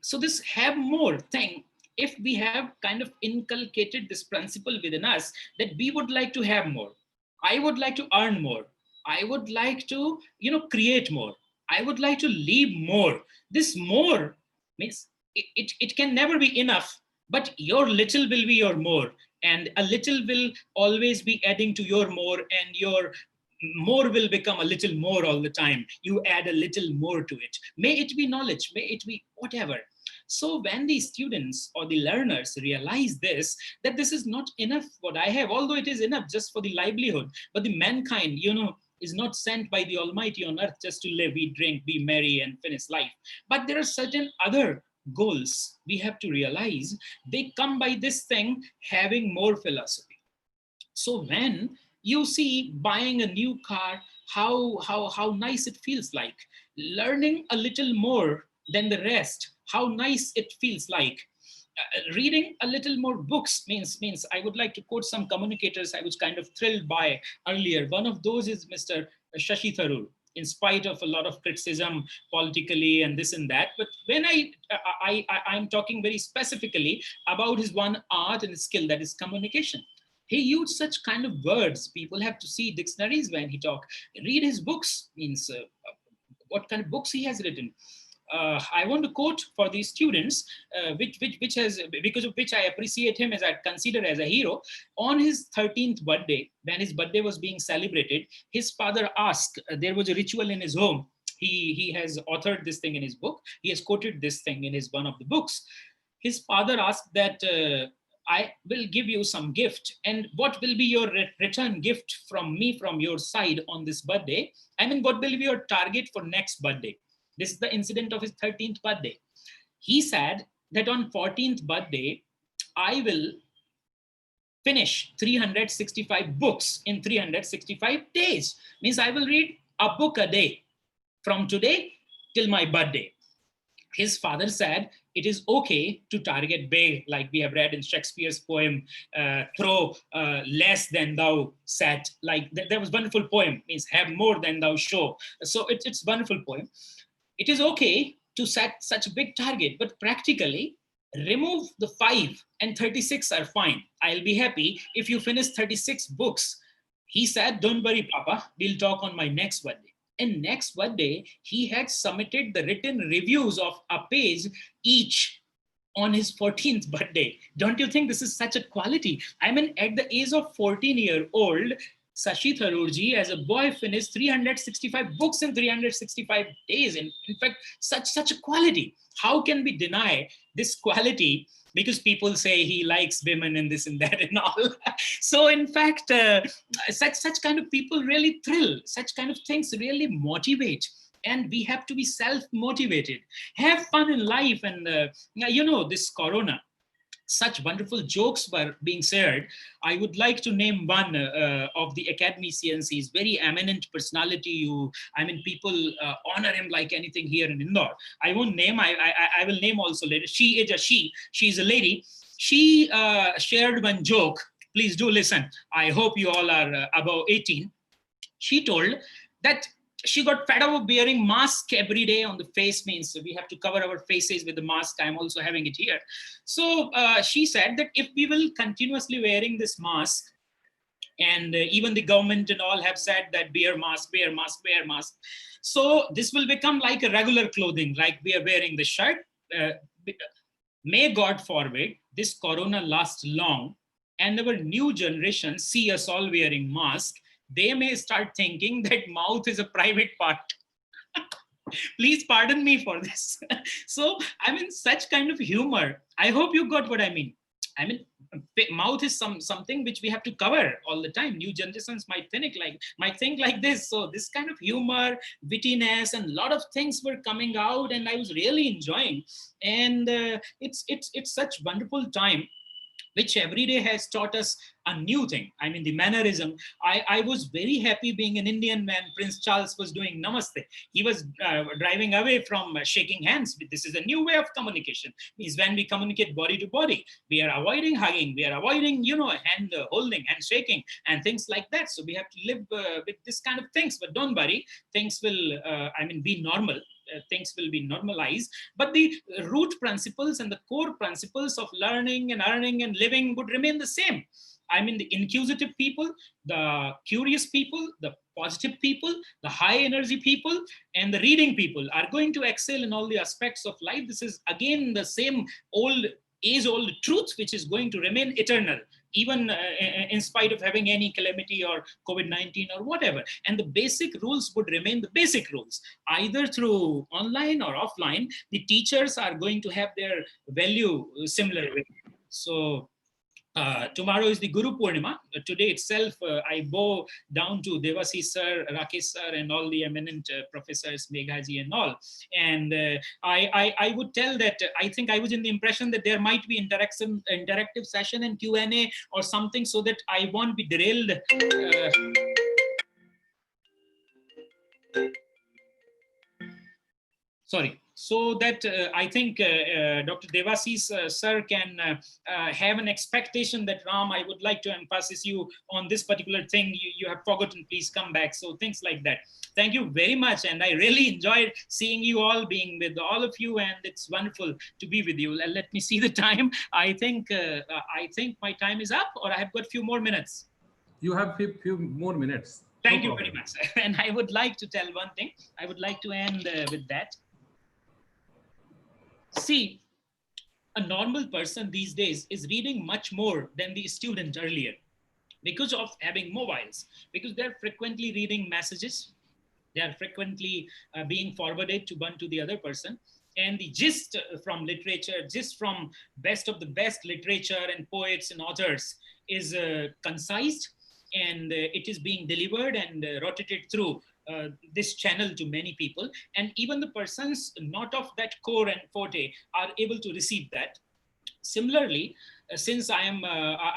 So this have more thing, if we have kind of inculcated this principle within us, that we would like to have more, I would like to earn more, I would like to, create more, I would like to leave more. This more means it can never be enough, but your little will be your more, and a little will always be adding to your more, and your more will become a little more all the time. You add a little more to it. May it be knowledge, may it be whatever. So when the students or the learners realize this, that this is not enough what I have, although it is enough just for the livelihood, but the mankind, is not sent by the Almighty on earth just to live, eat, drink, be merry, and finish life. But there are certain other goals we have to realize. They come by this thing, having more philosophy. So when you see buying a new car, how nice it feels like. Learning a little more than the rest, how nice it feels like. Reading a little more books means I would like to quote some communicators I was kind of thrilled by earlier. One of those is Mr. Shashi Tharoor. In spite of a lot of criticism politically and this and that, but when I'm talking very specifically about his one art and skill, that is communication. He used such kind of words. People have to see dictionaries when he talk. Read his books, means what kind of books he has written. I want to quote for these students, which has, because of which I appreciate him, as I consider as a hero. On his 13th birthday, when his birthday was being celebrated, his father asked, there was a ritual in his home. He has authored this thing in his book. He has quoted this thing in his one of the books. His father asked that, I will give you some gift, and what will be your return gift from me, from your side on this birthday? I mean, what will be your target for next birthday? This is the incident of his 13th birthday. He said that on 14th birthday, I will finish 365 books in 365 days. Means I will read a book a day from today till my birthday. His father said, it is okay to target big, like we have read in Shakespeare's poem, throw less than thou set. Like there was wonderful poem, means have more than thou show. So it's wonderful poem. It is okay to set such a big target, but practically remove the 5 and 36 are fine. I'll be happy if you finish 36 books. He said, don't worry, Papa, we'll talk on my next birthday. And next birthday, he had submitted the written reviews of a page each on his 14th birthday. Don't you think this is such a quality? I mean, at the age of 14-year-old, Shashi Tharoor ji, as a boy, finished 365 books in 365 days. In fact, such a quality. How can we deny this quality? Because people say he likes women and this and that and all. So in fact, such kind of people really thrill. Such kind of things really motivate. And we have to be self-motivated. Have fun in life. And this corona, such wonderful jokes were being shared. I would like to name one of the academicians. He's very eminent personality. People honor him like anything here in Indore. I won't name, I will name also later. She's a lady. She shared one joke. Please do listen. I hope you all are above 18. She told, that she got fed up of wearing mask every day on the face. Means we have to cover our faces with the mask. I'm also having it here. So she said that if we will continuously wearing this mask, and even the government and all have said that wear mask, wear mask, wear mask. So this will become like a regular clothing, like we are wearing the shirt. May God forbid this corona lasts long and our new generation see us all wearing mask. They may start thinking that mouth is a private part. Please pardon me for this. So I mean, such kind of humor. I hope you got what I mean. I mean, mouth is something which we have to cover all the time. New generations might think like this. So this kind of humor, wittiness, and a lot of things were coming out, and I was really enjoying. And it's such wonderful time, which every day has taught us a new thing. I mean, the mannerism. I was very happy being an Indian man. Prince Charles was doing namaste. He was driving away from shaking hands. This is a new way of communication. Means when we communicate body to body, we are avoiding hugging, we are avoiding, hand holding, hand shaking, and things like that. So we have to live with this kind of things. But don't worry, things will, be normal. Things will be normalized, but the root principles and the core principles of learning and earning and living would remain the same. I mean, the inquisitive people, the curious people, the positive people, the high energy people, and the reading people are going to excel in all the aspects of life. This is again the same old age-old truth, which is going to remain eternal, even in spite of having any calamity or COVID-19 or whatever. And the basic rules would remain the basic rules. Either through online or offline, the teachers are going to have their value similar. So tomorrow is the Guru Purnima. Today itself, I bow down to Devasi sir, Rakesh sir, and all the eminent professors, Meghaji and all. And I would tell that I think I was in the impression that there might be interactive session and Q&A or something, so that I won't be derailed. Sorry. So that I think Dr. Devashish sir can have an expectation that, Ram, I would like to emphasize you on this particular thing. You have forgotten, please come back. So things like that. Thank you very much. And I really enjoyed seeing you all, being with all of you. And it's wonderful to be with you. Let me see the time. I think my time is up, or I have got a few more minutes. You have a few more minutes. Thank you very much. And I would like to tell one thing. I would like to end with that. See, a normal person these days is reading much more than the student earlier because of having mobiles, because they're frequently reading messages. They are frequently being forwarded to one to the other person. And the gist from literature, gist from best of the best literature and poets and authors is concised, and it is being delivered and rotated through this channel to many people. And even the persons not of that core and forte are able to receive that. Similarly, since I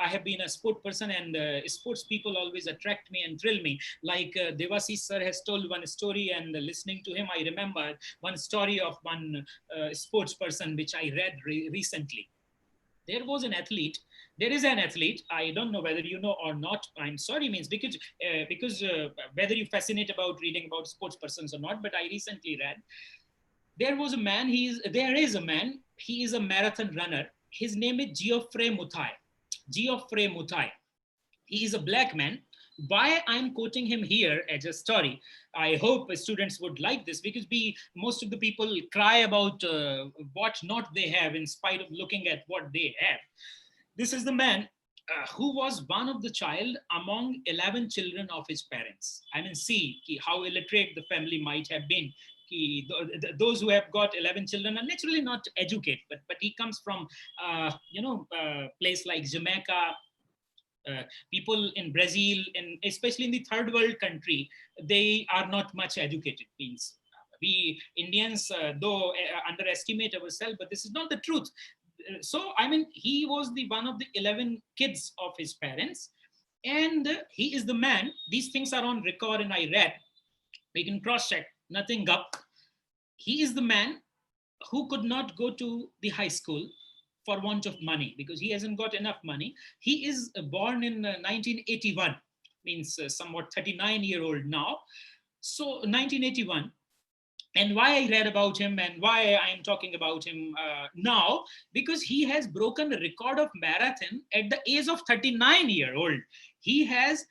have been a sport person, and sports people always attract me and thrill me. Like Devashish sir has told one story, and listening to him, I remember one story of one sports person which I read recently. There was an athlete. There is an athlete. I don't know whether you know or not. I'm sorry, means because whether you fascinate about reading about sports persons or not. But I recently read. There was a man. There is a man. He is a marathon runner. His name is Geoffrey Mutai. Geoffrey Mutai. He is a black man. Why I'm quoting him here as a story, I hope students would like this, because most of the people cry about what not they have in spite of looking at what they have. This is the man who was one of the child among 11 children of his parents. I mean, see how illiterate the family might have been. Those who have got 11 children are naturally not educated, but he comes from place like Jamaica. People in Brazil, and especially in the third world country, they are not much educated. Means we Indians, though underestimate ourselves, but this is not the truth. So I mean, he was the one of the 11 kids of his parents, and he is the man. These things are on record, and I read. We can cross check. Nothing up. He is the man who could not go to the high school for want of money, because he hasn't got enough money. He is born in 1981, means somewhat 39-year-old now. So 1981. And why I read about him and why I am talking about him now, because he has broken the record of marathon at the age of 39-year-old. He has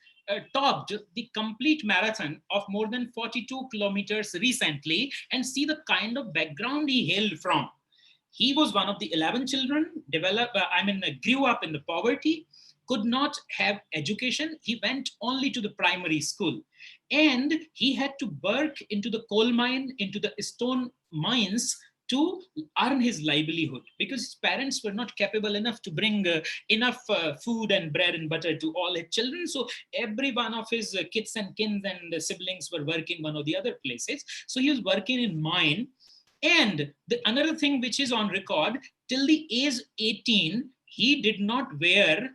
topped the complete marathon of more than 42 kilometers recently, and see the kind of background he hailed from. He was one of the 11 children, grew up in the poverty, could not have education. He went only to the primary school. And he had to work into the coal mine, into the stone mines to earn his livelihood, because his parents were not capable enough to bring enough food and bread and butter to all his children. So every one of his kids and kins and siblings were working one or the other places. So he was working in mine. And another thing which is on record, till the age 18, he did not wear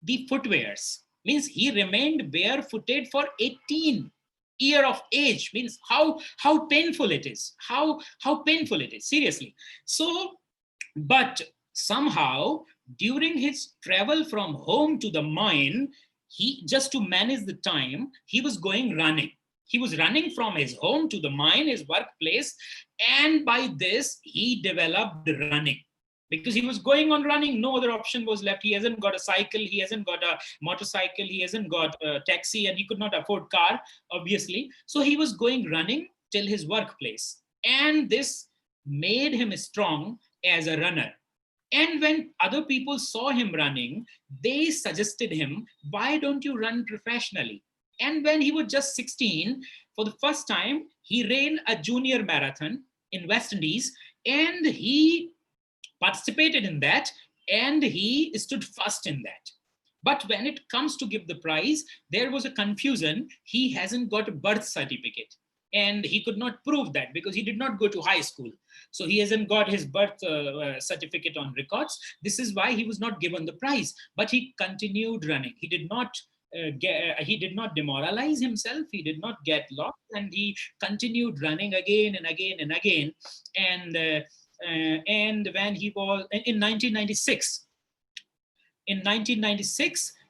the footwears. Means he remained barefooted for 18 year of age. Means how painful it is. How painful it is, seriously. So, but somehow during his travel from home to the mine, he, just to manage the time, he was going running. He was running from his home to the mine, his workplace, and by this he developed running, because he was going on running. No other option was left. He hasn't got a cycle, he hasn't got a motorcycle, he hasn't got a taxi, and he could not afford car, obviously. So he was going running till his workplace, and this made him strong as a runner. And when other people saw him running, they suggested him, why don't you run professionally? And when he was just 16, for the first time, he ran a junior marathon in West Indies, and he participated in that, and he stood first in that. But when it comes to give the prize, there was a confusion. He hasn't got a birth certificate, and he could not prove that because he did not go to high school. So he hasn't got his birth certificate on records. This is why he was not given the prize. But he continued running. He did not he did not demoralize himself. He did not get lost, and he continued running again and again and again. And when he was in 1996,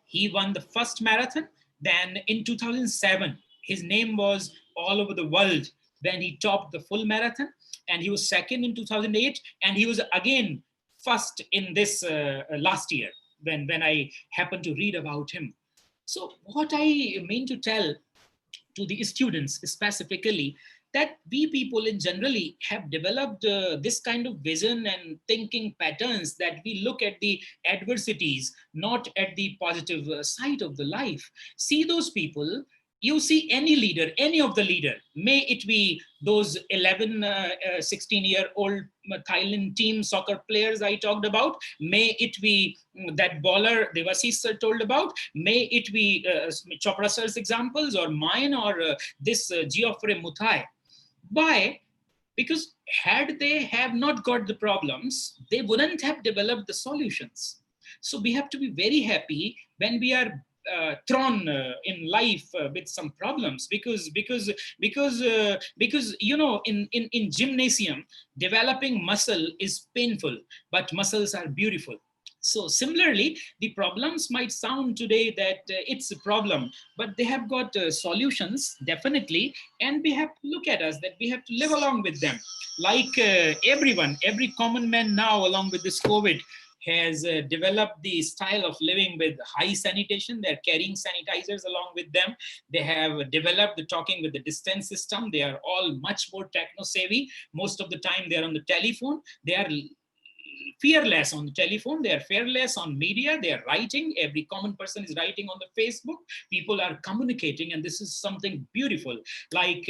he won the first marathon. Then in 2007, his name was all over the world when he topped the full marathon, and he was second in 2008, and he was again first in this last year when I happened to read about him. So what I mean to tell to the students specifically, that we people in generally have developed this kind of vision and thinking patterns, that we look at the adversities, not at the positive side of the life. See those people, you see any leader, any of the leader, may it be those 11, 16-year-old Thailand team soccer players I talked about, may it be that baller Devashish sir told about, may it be Chopra sir's examples, or mine, or this Geoffrey Muthai. Why? Because had they have not got the problems, they wouldn't have developed the solutions. So we have to be very happy when we are thrown in life with some problems, because you know, in gymnasium, developing muscle is painful, but muscles are beautiful. So similarly, the problems might sound today that it's a problem, but they have got solutions, definitely. And we have to look at us, that we have to live along with them. Like everyone, every common man now, along with this COVID, has developed the style of living with high sanitation. They're carrying sanitizers along with them. They have developed the talking with the distance system. They are all much more techno savvy. Most of the time they're on the telephone. They are fearless on the telephone. They are fearless on media. They are writing. Every common person is writing on the Facebook. People are communicating, and this is something beautiful. Like,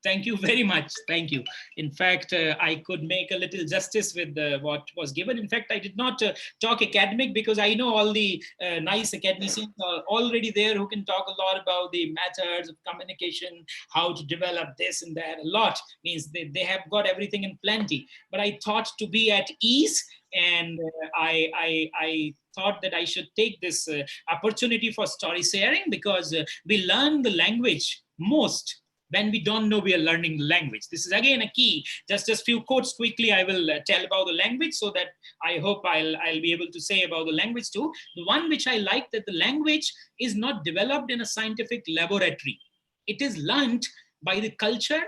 thank you very much. Thank you. In fact, I could make a little justice with what was given. In fact, I did not talk academic, because I know all the nice academicians are already there who can talk a lot about the methods of communication, how to develop this and that. A lot means they have got everything in plenty. But I thought to be at ease, and I thought that I should take this opportunity for story sharing, because we learn the language most when we don't know we are learning the language. This is again a key. Just few quotes quickly I will tell about the language, so that I hope I'll be able to say about the language too. The one which I like, that the language is not developed in a scientific laboratory. It is learned by the culture,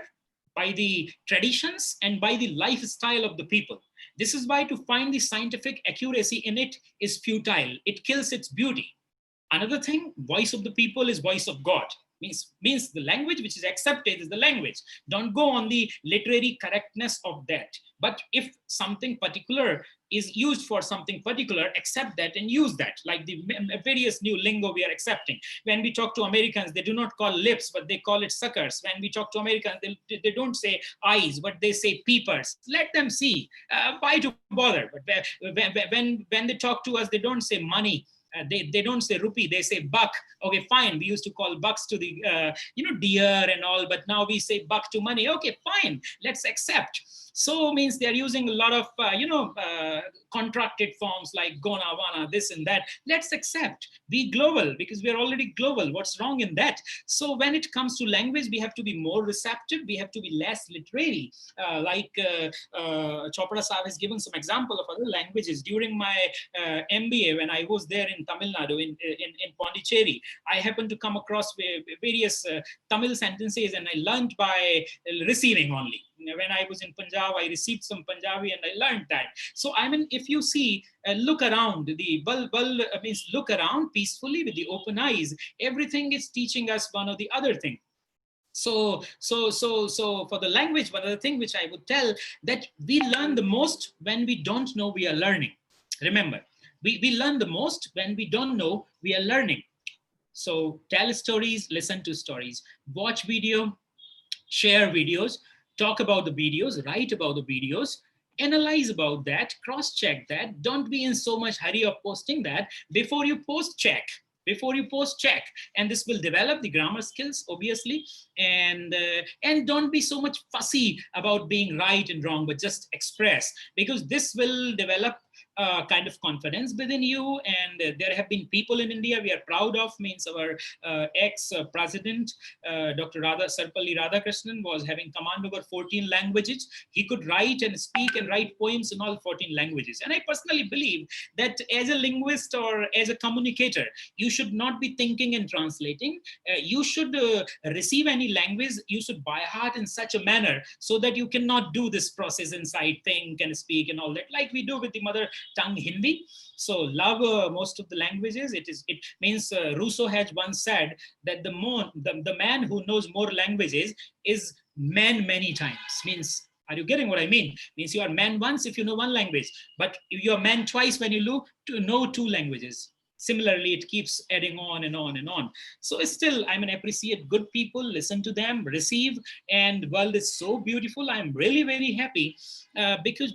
by the traditions, and by the lifestyle of the people. This is why to find the scientific accuracy in it is futile. It kills its beauty. Another thing, voice of the people is voice of God. Means the language which is accepted is the language. Don't go on the literary correctness of that. But if something particular is used for something particular, accept that and use that, like the various new lingo we are accepting. When we talk to Americans, they do not call lips, but they call it suckers. When we talk to Americans, they don't say eyes, but they say peepers. Let them see. Why to bother? But when they talk to us, they don't say money. They don't say rupee, they say buck. Okay, fine. We used to call bucks to the deer and all, but now we say buck to money. Okay, fine. Let's accept. So means they're using a lot of contracted forms like gona, wana, this and that. Let's accept. Be global, because we're already global. What's wrong in that? So when it comes to language, we have to be more receptive. We have to be less literary. Chopra Saab has given some example of other languages. During my MBA, when I was there in Tamil Nadu, in Pondicherry, I happened to come across various Tamil sentences, and I learned by receiving only. When I was in Punjab, I received some Punjabi and I learned that. So I mean, if you see, look around, the means look around peacefully with the open eyes. Everything is teaching us one or the other thing. So for the language, one other thing which I would tell, that we learn the most when we don't know we are learning. Remember, we learn the most when we don't know we are learning. So tell stories, listen to stories, watch video, share videos, talk about the videos, write about the videos, analyze about that, cross-check that. Don't be in so much hurry of posting that. Before you post, check. Before you post, check. And this will develop the grammar skills, obviously. And don't be so much fussy about being right and wrong, but just express, because this will develop kind of confidence within you. And there have been people in India we are proud of, means our ex-president, Dr. Sarpalli Radhakrishnan, was having command over 14 languages. He could write and speak and write poems in all 14 languages. And I personally believe that as a linguist or as a communicator, you should not be thinking and translating. You should receive any language, you should by heart in such a manner so that you cannot do this process inside, think and speak and all that, like we do with the mother tongue Hindi. So love most of the languages. It means Rousseau has once said that the man who knows more languages is man many times. Means, are you getting what I mean? Means you are man once if you know one language, but you are man twice when you know two languages. Similarly, it keeps adding on and on and on. So still, I mean, appreciate good people, listen to them, receive, and world is so beautiful. I'm really very happy because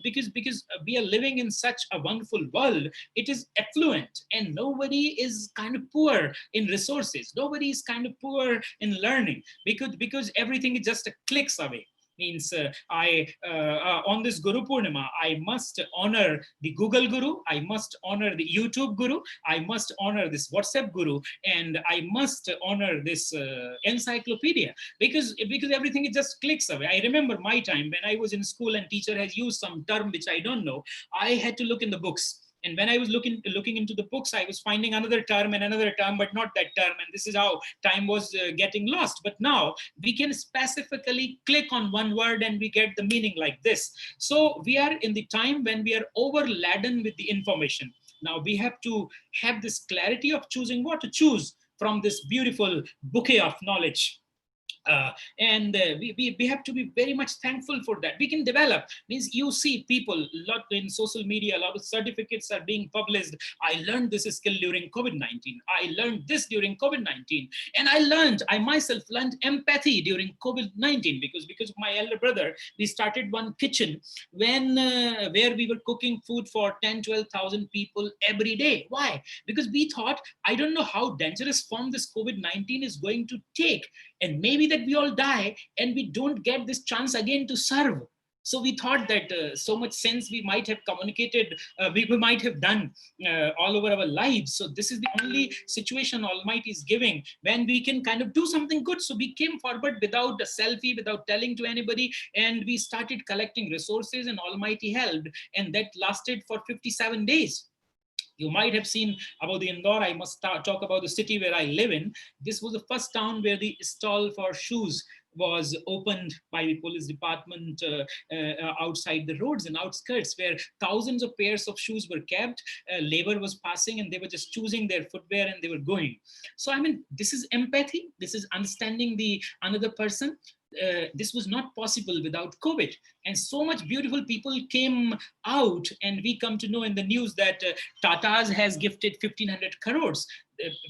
we are living in such a wonderful world. It is affluent, and nobody is kind of poor in resources. Nobody is kind of poor in learning, because everything is just a clicks away. Means on this Guru Purnima, I must honor the Google Guru, I must honor the YouTube Guru, I must honor this WhatsApp Guru, and I must honor this encyclopedia, because everything is just clicks away. I remember my time when I was in school and teacher has used some term which I don't know. I had to look in the books. And when I was looking into the books, I was finding another term, but not that term. And this is how time was getting lost. But now we can specifically click on one word and we get the meaning like this. So we are in the time when we are overladen with the information. Now we have to have this clarity of choosing what to choose from this beautiful bouquet of knowledge. We have to be very much thankful for that. We can develop. Means you see people a lot in social media, a lot of certificates are being published. I learned this skill during COVID-19. I learned this during COVID-19. And I myself learned empathy during COVID-19 because of my elder brother. We started one kitchen where we were cooking food for 10-12,000 people every day. Why? Because we thought, I don't know how dangerous form this COVID-19 is going to take. And maybe that we all die and we don't get this chance again to serve. So we thought that so much sense we might have communicated, we might have done all over our lives. So this is the only situation Almighty is giving when we can kind of do something good. So we came forward without a selfie, without telling to anybody, and we started collecting resources, and Almighty helped, and that lasted for 57 days. You might have seen about the Indore. I must talk about the city where I live in. This was the first town where the stall for shoes was opened by the police department outside the roads and outskirts, where thousands of pairs of shoes were kept. Labor was passing, and they were just choosing their footwear and they were going. So I mean, this is empathy. This is understanding the another person. This was not possible without COVID. And so much beautiful people came out, and we come to know in the news that Tata's has gifted 1,500 crores.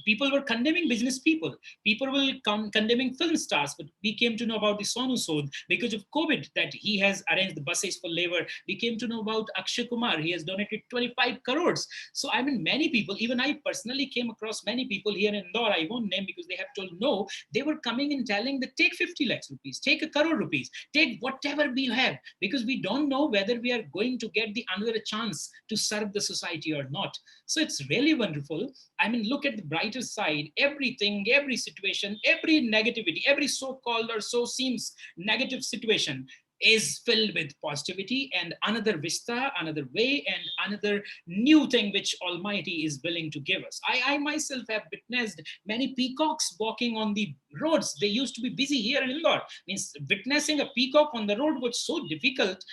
People were condemning business people. People were condemning film stars, but we came to know about the Sonu Sood because of COVID, that he has arranged the buses for labor. We came to know about Akshay Kumar. He has donated 25 crores. So I mean, many people, even I personally came across many people here in Indore. I won't name because they have told no. They were coming and telling that take 50 lakhs rupees, take 1 crore rupees, take whatever we have, because we don't know whether we are going to get the another chance to serve the society or not. So it's really wonderful. I mean, look at the brighter side. Everything, every situation, every negativity, every so-called or so seems negative situation is filled with positivity and another vista, another way, and another new thing which Almighty is willing to give us. I myself have witnessed many peacocks walking on the roads. They used to be busy here in Indore. Means witnessing a peacock on the road was so difficult,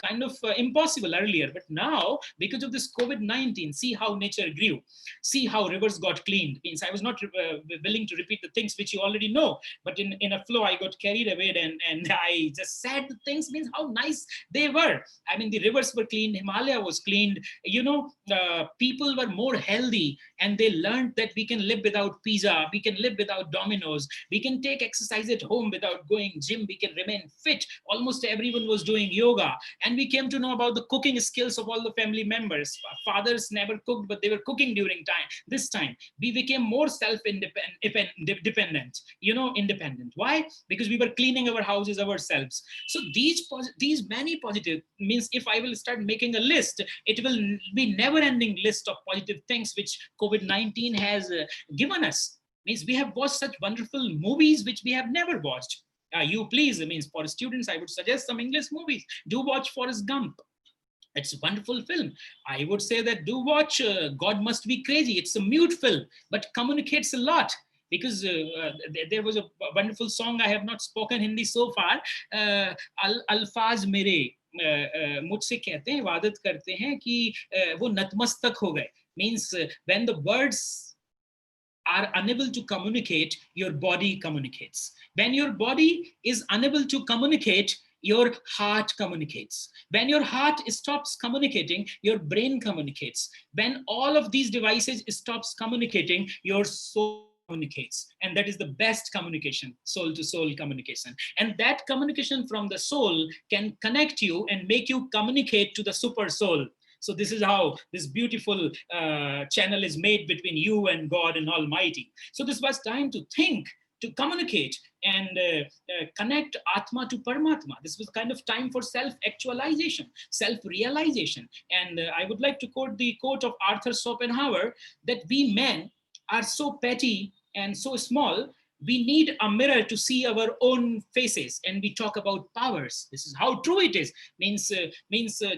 kind of impossible earlier. But now, because of this COVID-19, see how nature grew. See how rivers got cleaned. Means I was not willing to repeat the things which you already know, but in a flow, I got carried away and I just said the things, means how nice they were. I mean, the rivers were cleaned, Himalaya was cleaned, you know, people were more healthy, and they learned that we can live without pizza, we can live without Domino's, we can take exercise at home without going gym, we can remain fit. Almost everyone was doing yoga. And we came to know about the cooking skills of all the family members. Fathers never cooked, but they were cooking during this time. We became more self-dependent, you know, independent. Why? Because we were cleaning our houses ourselves. So these many positive, means if I will start making a list, it will be never-ending list of positive things which COVID-19 has given us. Means we have watched such wonderful movies which we have never watched. You please, means for students, I would suggest some English movies. Do watch Forrest Gump. It's a wonderful film. I would say that do watch God Must Be Crazy. It's a mute film, but communicates a lot. Because there was a wonderful song, I have not spoken Hindi so far. Alfaz mere मुझसे कहते हैं, वादत करते हैं कि वो नतमस्तक हो गए. Means when the words are unable to communicate, your body communicates. When your body is unable to communicate, your heart communicates. When your heart stops communicating, your brain communicates. When all of these devices stops communicating, your soul communicates. And that is the best communication, soul to soul communication. And that communication from the soul can connect you and make you communicate to the super soul. So this is how this beautiful channel is made between you and God and Almighty. So this was time to think, to communicate, and connect Atma to Paramatma. This was kind of time for self-actualization, self-realization. And I would like to quote the quote of Arthur Schopenhauer, that we men are so petty and so small, we need a mirror to see our own faces, and we talk about powers. This is how true it is. Means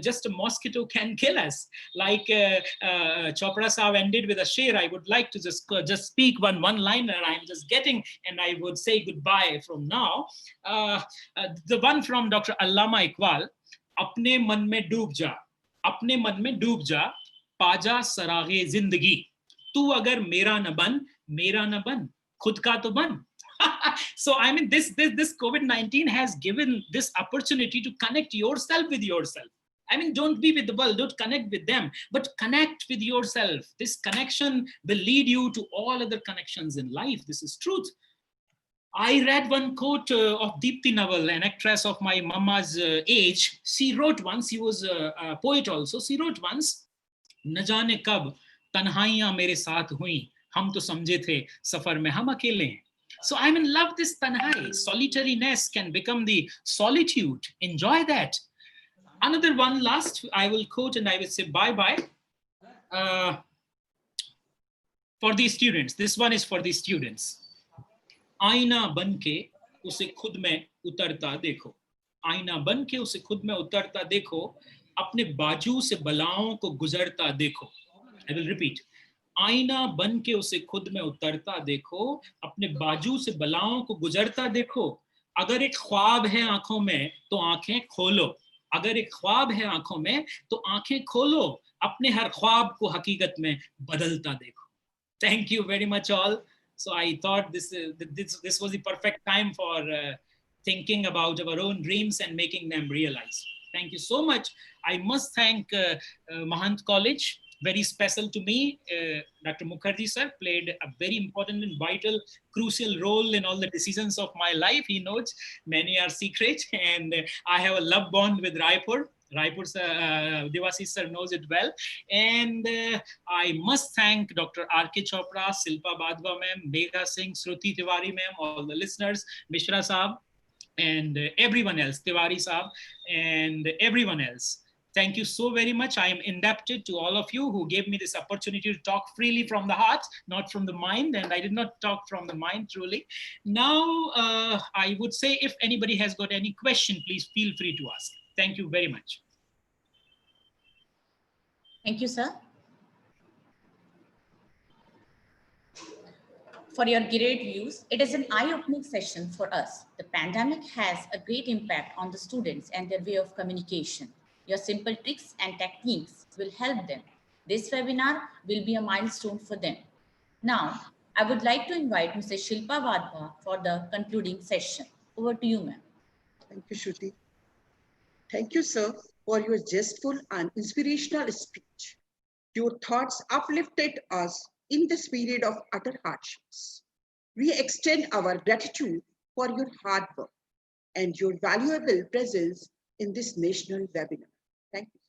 just a mosquito can kill us. Like Chopra Saab ended with a share. I would like to just speak one-liner. I'm just getting, and I would say goodbye from now. The one from Dr. Allama Iqbal. अपने मन में डूब जा, अपने मन में डूब जा, पाजा सरागे जिंदगी. तू अगर मेरा न बन, मेरा न बन. खुद का तो बन. So I mean, this COVID-19 has given this opportunity to connect yourself with yourself. I mean, don't be with the world, don't connect with them, but connect with yourself. This connection will lead you to all other connections in life. This is truth. I read one quote of Deepthi Naval, an actress of my mama's age. She wrote once, she was a poet also. She wrote once, न जाने कब तन्हाइयां मेरे साथ हुई, हम तो समझे थे सफर में हम अकेले हैं. So I mean, love this tanhai. Solitariness can become the solitude. Enjoy that. Another one last, I will quote and I will say bye-bye. For the students, this one is for the students. आईना बन के उसे खुद में उतरता देखो, आईना बन के उसे खुद में उतरता देखो, अपने बाजू से बलाओं को गुजरता देखो. I will repeat. आईना बन के उसे खुद में उतरता देखो, अपने बाजू से बलाओं को गुजरता देखो. अगर एक ख्वाब है आंखों में तो आंखें खोलो, अगर एक ख्वाब है आंखों में तो आंखें खोलो, अपने हर ख्वाब को हकीकत में बदलता देखो. Thank you very much all. So I thought this was the perfect time for thinking about our own dreams and making them realize. Thank you so much. I must thank Mahant College. Very special to me. Dr. Mukherjee sir played a very important and vital, crucial role in all the decisions of my life. He knows many are secret, and I have a love bond with Raipur. Raipur sir, Devasi sir knows it well. And I must thank Dr. R.K. Chopra, Silpa Badwa ma'am, Megha Singh, Shruti Tiwari ma'am, all the listeners, Mishra Saab, and everyone else, Tiwari Saab, and everyone else. Thank you so very much. I am indebted to all of you who gave me this opportunity to talk freely from the heart, not from the mind. And I did not talk from the mind, truly. Now, I would say if anybody has got any question, please feel free to ask. Thank you very much. Thank you, sir. For your great views. It is an eye-opening session for us. The pandemic has a great impact on the students and their way of communication. Your simple tricks and techniques will help them. This webinar will be a milestone for them. Now, I would like to invite Mrs. Shilpa Vadva for the concluding session. Over to you, ma'am. Thank you, Shruti. Thank you, sir, for your zestful and inspirational speech. Your thoughts uplifted us in this period of utter hardships. We extend our gratitude for your hard work and your valuable presence in this national webinar. Thank you.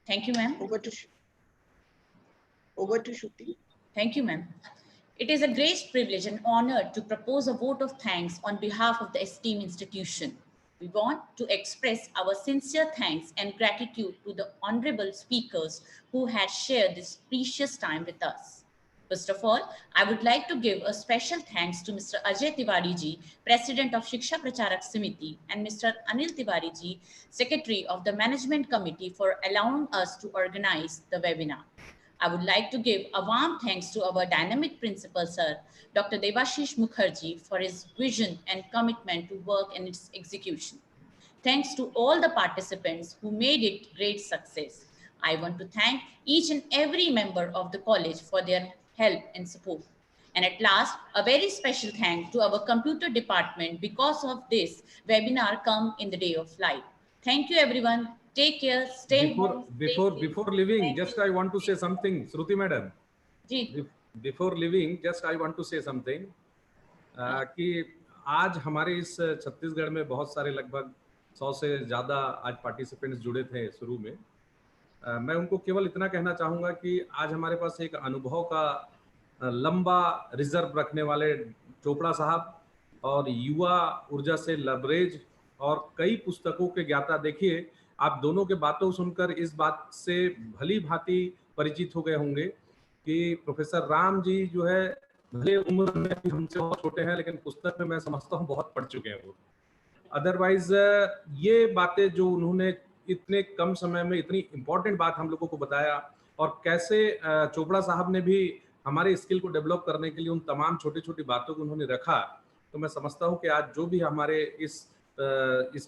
Thank you, ma'am. Over to Shruti. Thank you, ma'am. It is a great privilege and honor to propose a vote of thanks on behalf of the esteemed institution. We want to express our sincere thanks and gratitude to the honorable speakers who had shared this precious time with us. First of all, I would like to give a special thanks to Mr. Ajay Tiwari ji, President of Shiksha Pracharak Samiti, and Mr. Anil Tiwari ji, Secretary of the Management Committee, for allowing us to organize the webinar. I would like to give a warm thanks to our dynamic principal, sir, Dr. Devashish Mukherjee, for his vision and commitment to work in its execution. Thanks to all the participants who made it great success. I want to thank each and every member of the college for their help and support. And at last, a very special thank to our computer department, because of this webinar come in the day of light. Thank you, everyone. Take care. Stay home. Before leaving, just I want to say something, Shruti madam. Before leaving, just I want to say something. कि आज हमारे इस छत्तीसगढ़ में बहुत सारे लगभग 100 से ज़्यादा आज पार्टिसिपेंट्स जुड़े थे शुरू में. मैं उनको केवल इतना कहना चाहूँगा कि आज हमारे पास एक अनुभव का लंबा रिजर्व रखने वाले चोपड़ा साहब और युवा ऊर्जा से लबरेज और कई पुस्तकों के ज्ञाता. देखिए, आप दोनों के बातों सुनकर इस बात से भली भांति परिचित हो गए होंगे कि प्रोफेसर राम जी जो है भले उम्र में हमसे बहुत छोटे हैं, लेकिन पुस्तक में मैं समझता हूँ बहुत पढ़ चुके हैं वो. अदरवाइज ये बातें जो उन्होंने इतने कम समय में इतनी इम्पोर्टेंट बात हम लोगों को बताया, और कैसे चोपड़ा साहब ने भी हमारे स्किल को डेवलप करने के लिए उन तमाम छोटी छोटी बातों को उन्होंने रखा. तो मैं समझता हूँ कि आज जो भी हमारे इस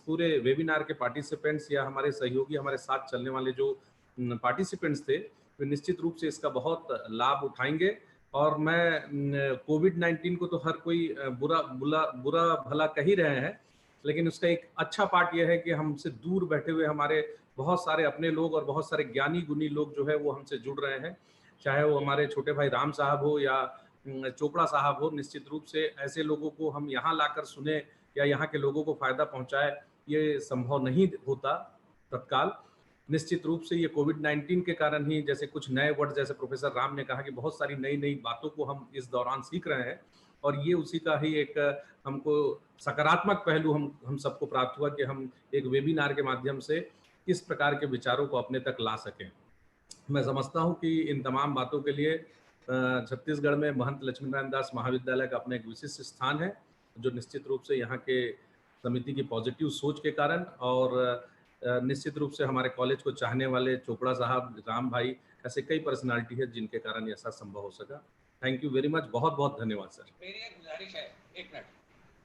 पूरे वेबिनार के पार्टिसिपेंट्स या हमारे सहयोगी, हमारे साथ चलने वाले जो पार्टिसिपेंट्स थे, वे निश्चित रूप से इसका बहुत लाभ उठाएंगे. और मैं कोविड-19 को तो हर कोई बुरा भला कह ही रहे हैं, लेकिन उसका एक अच्छा पार्ट यह है कि हमसे दूर बैठे हुए हमारे बहुत सारे अपने लोग और बहुत सारे ज्ञानी गुणी लोग जो है वो हमसे जुड़ रहे हैं. चाहे वो हमारे छोटे भाई राम साहब हो या चोपड़ा साहब हो, निश्चित रूप से ऐसे लोगों को हम यहाँ लाकर सुने या यहाँ के लोगों को फायदा पहुँचाए, ये संभव नहीं होता तत्काल. निश्चित रूप से ये कोविड-19 के कारण ही, जैसे कुछ नए वर्ड, जैसे प्रोफेसर राम ने कहा कि बहुत सारी नई नई बातों को हम इस दौरान सीख रहे हैं, और ये उसी का ही एक हमको सकारात्मक पहलू हम सबको प्राप्त हुआ कि हम एक वेबिनार के माध्यम से किस प्रकार के विचारों को अपने तक ला सकें। मैं समझता हूं कि इन तमाम बातों के लिए छत्तीसगढ़ में महंत लक्ष्मी नारायण दास महाविद्यालय का अपना एक विशिष्ट स्थान है, जो निश्चित रूप से यहाँ के समिति की पॉजिटिव सोच के कारण और निश्चित रूप से हमारे कॉलेज को चाहने वाले चोपड़ा साहब, राम भाई, ऐसे कई पर्सनालिटी है जिनके कारण ऐसा संभव हो सका। थैंक यू वेरी मच, बहुत बहुत धन्यवाद सर। मेरी एक गुजारिश है, एक minute.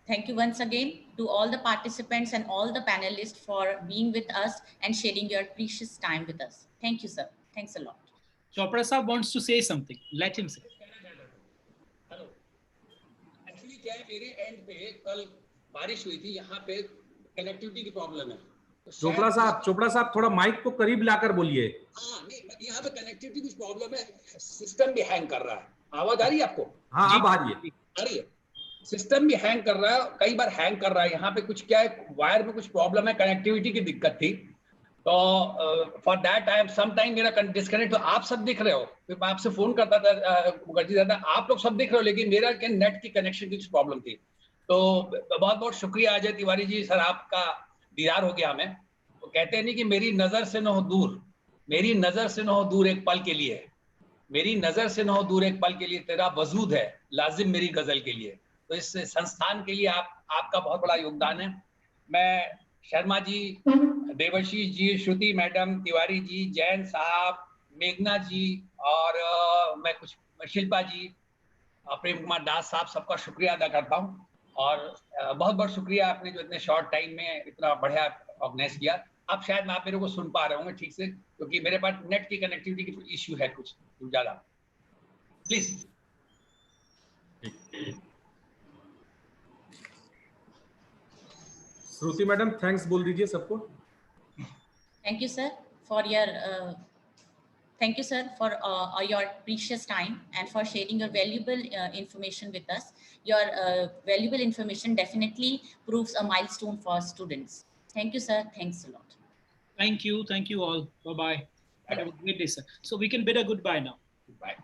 Thank you once again to all the participants and all the panelists for being with us and sharing your precious time with us. Thank you, sir. Thanks a lot. Chopra sir wants to say something. Let him say. Hello, actually क्या है, मेरे and पे कल बारिश हुई थी, यहाँ पे कनेक्टिविटी की प्रॉब्लम है। चोपड़ा साहब थोड़ा माइक को करीब लाकर बोलिए। हाँ, नहीं, यहाँ पे कनेक्टिविटी कुछ प्रॉब्लम है, सिस्टम भी हैंग कर रहा है। आवाज आ रही है आपको? हाँ, अब आ रही है। सिस्टम भी हैंग कर रहा है, कई बार हैंग कर रहा है। यहाँ पे कुछ क्या है, वायर में कुछ प्रॉब्लम है, कनेक्टिविटी की दिक्कत थी। तो for that time some time मेरा डिस्कनेक्ट। तो आप सब दिख रहे हो, फिर मैं आपसे फोन करता था, आप लोग सब दिख रहे हो, लेकिन मेरा नेट की कनेक्शन की कुछ प्रॉब्लम थी। तो बहुत बहुत शुक्रिया अजय तिवारी जी, सर आपका दीदार हो गया हमें। तो कहते हैं नहीं कि मेरी नजर से न हो दूर, मेरी नजर से न हो दूर एक पल के लिए, मेरी नजर से न हो दूर एक पल के लिए, तेरा वजूद है लाजिम मेरी गजल के लिए। तो इस संस्थान के लिए आपका बहुत बड़ा योगदान है। मैं शर्मा जी, देवाशीष जी, श्रुति मैडम, तिवारी जी, जैन साहब, मेघना जी और मैं कुछ शिल्पा जी, प्रेम कुमार दास साहब, सबका शुक्रिया अदा करता हूँ। और बहुत बहुत शुक्रिया, आपने जो इतने शॉर्ट टाइम में इतना बढ़िया ऑर्गेनाइज किया। अब शायद आप मेरे को सुन पा रहे होंगे ठीक से, क्योंकि मेरे पास नेट की कनेक्टिविटी की इश्यू है कुछ ज्यादा। प्लीज। श्रुति मैडम थैंक्स बोल दीजिए सबको। Thank you, sir, for your thank you, sir, for your precious time and for sharing your valuable information with us. Your valuable information definitely proves a milestone for students. Thank you, sir. Thanks a lot. Thank you all. Bye bye. Have a great day, sir. So we can bid a goodbye now. Goodbye.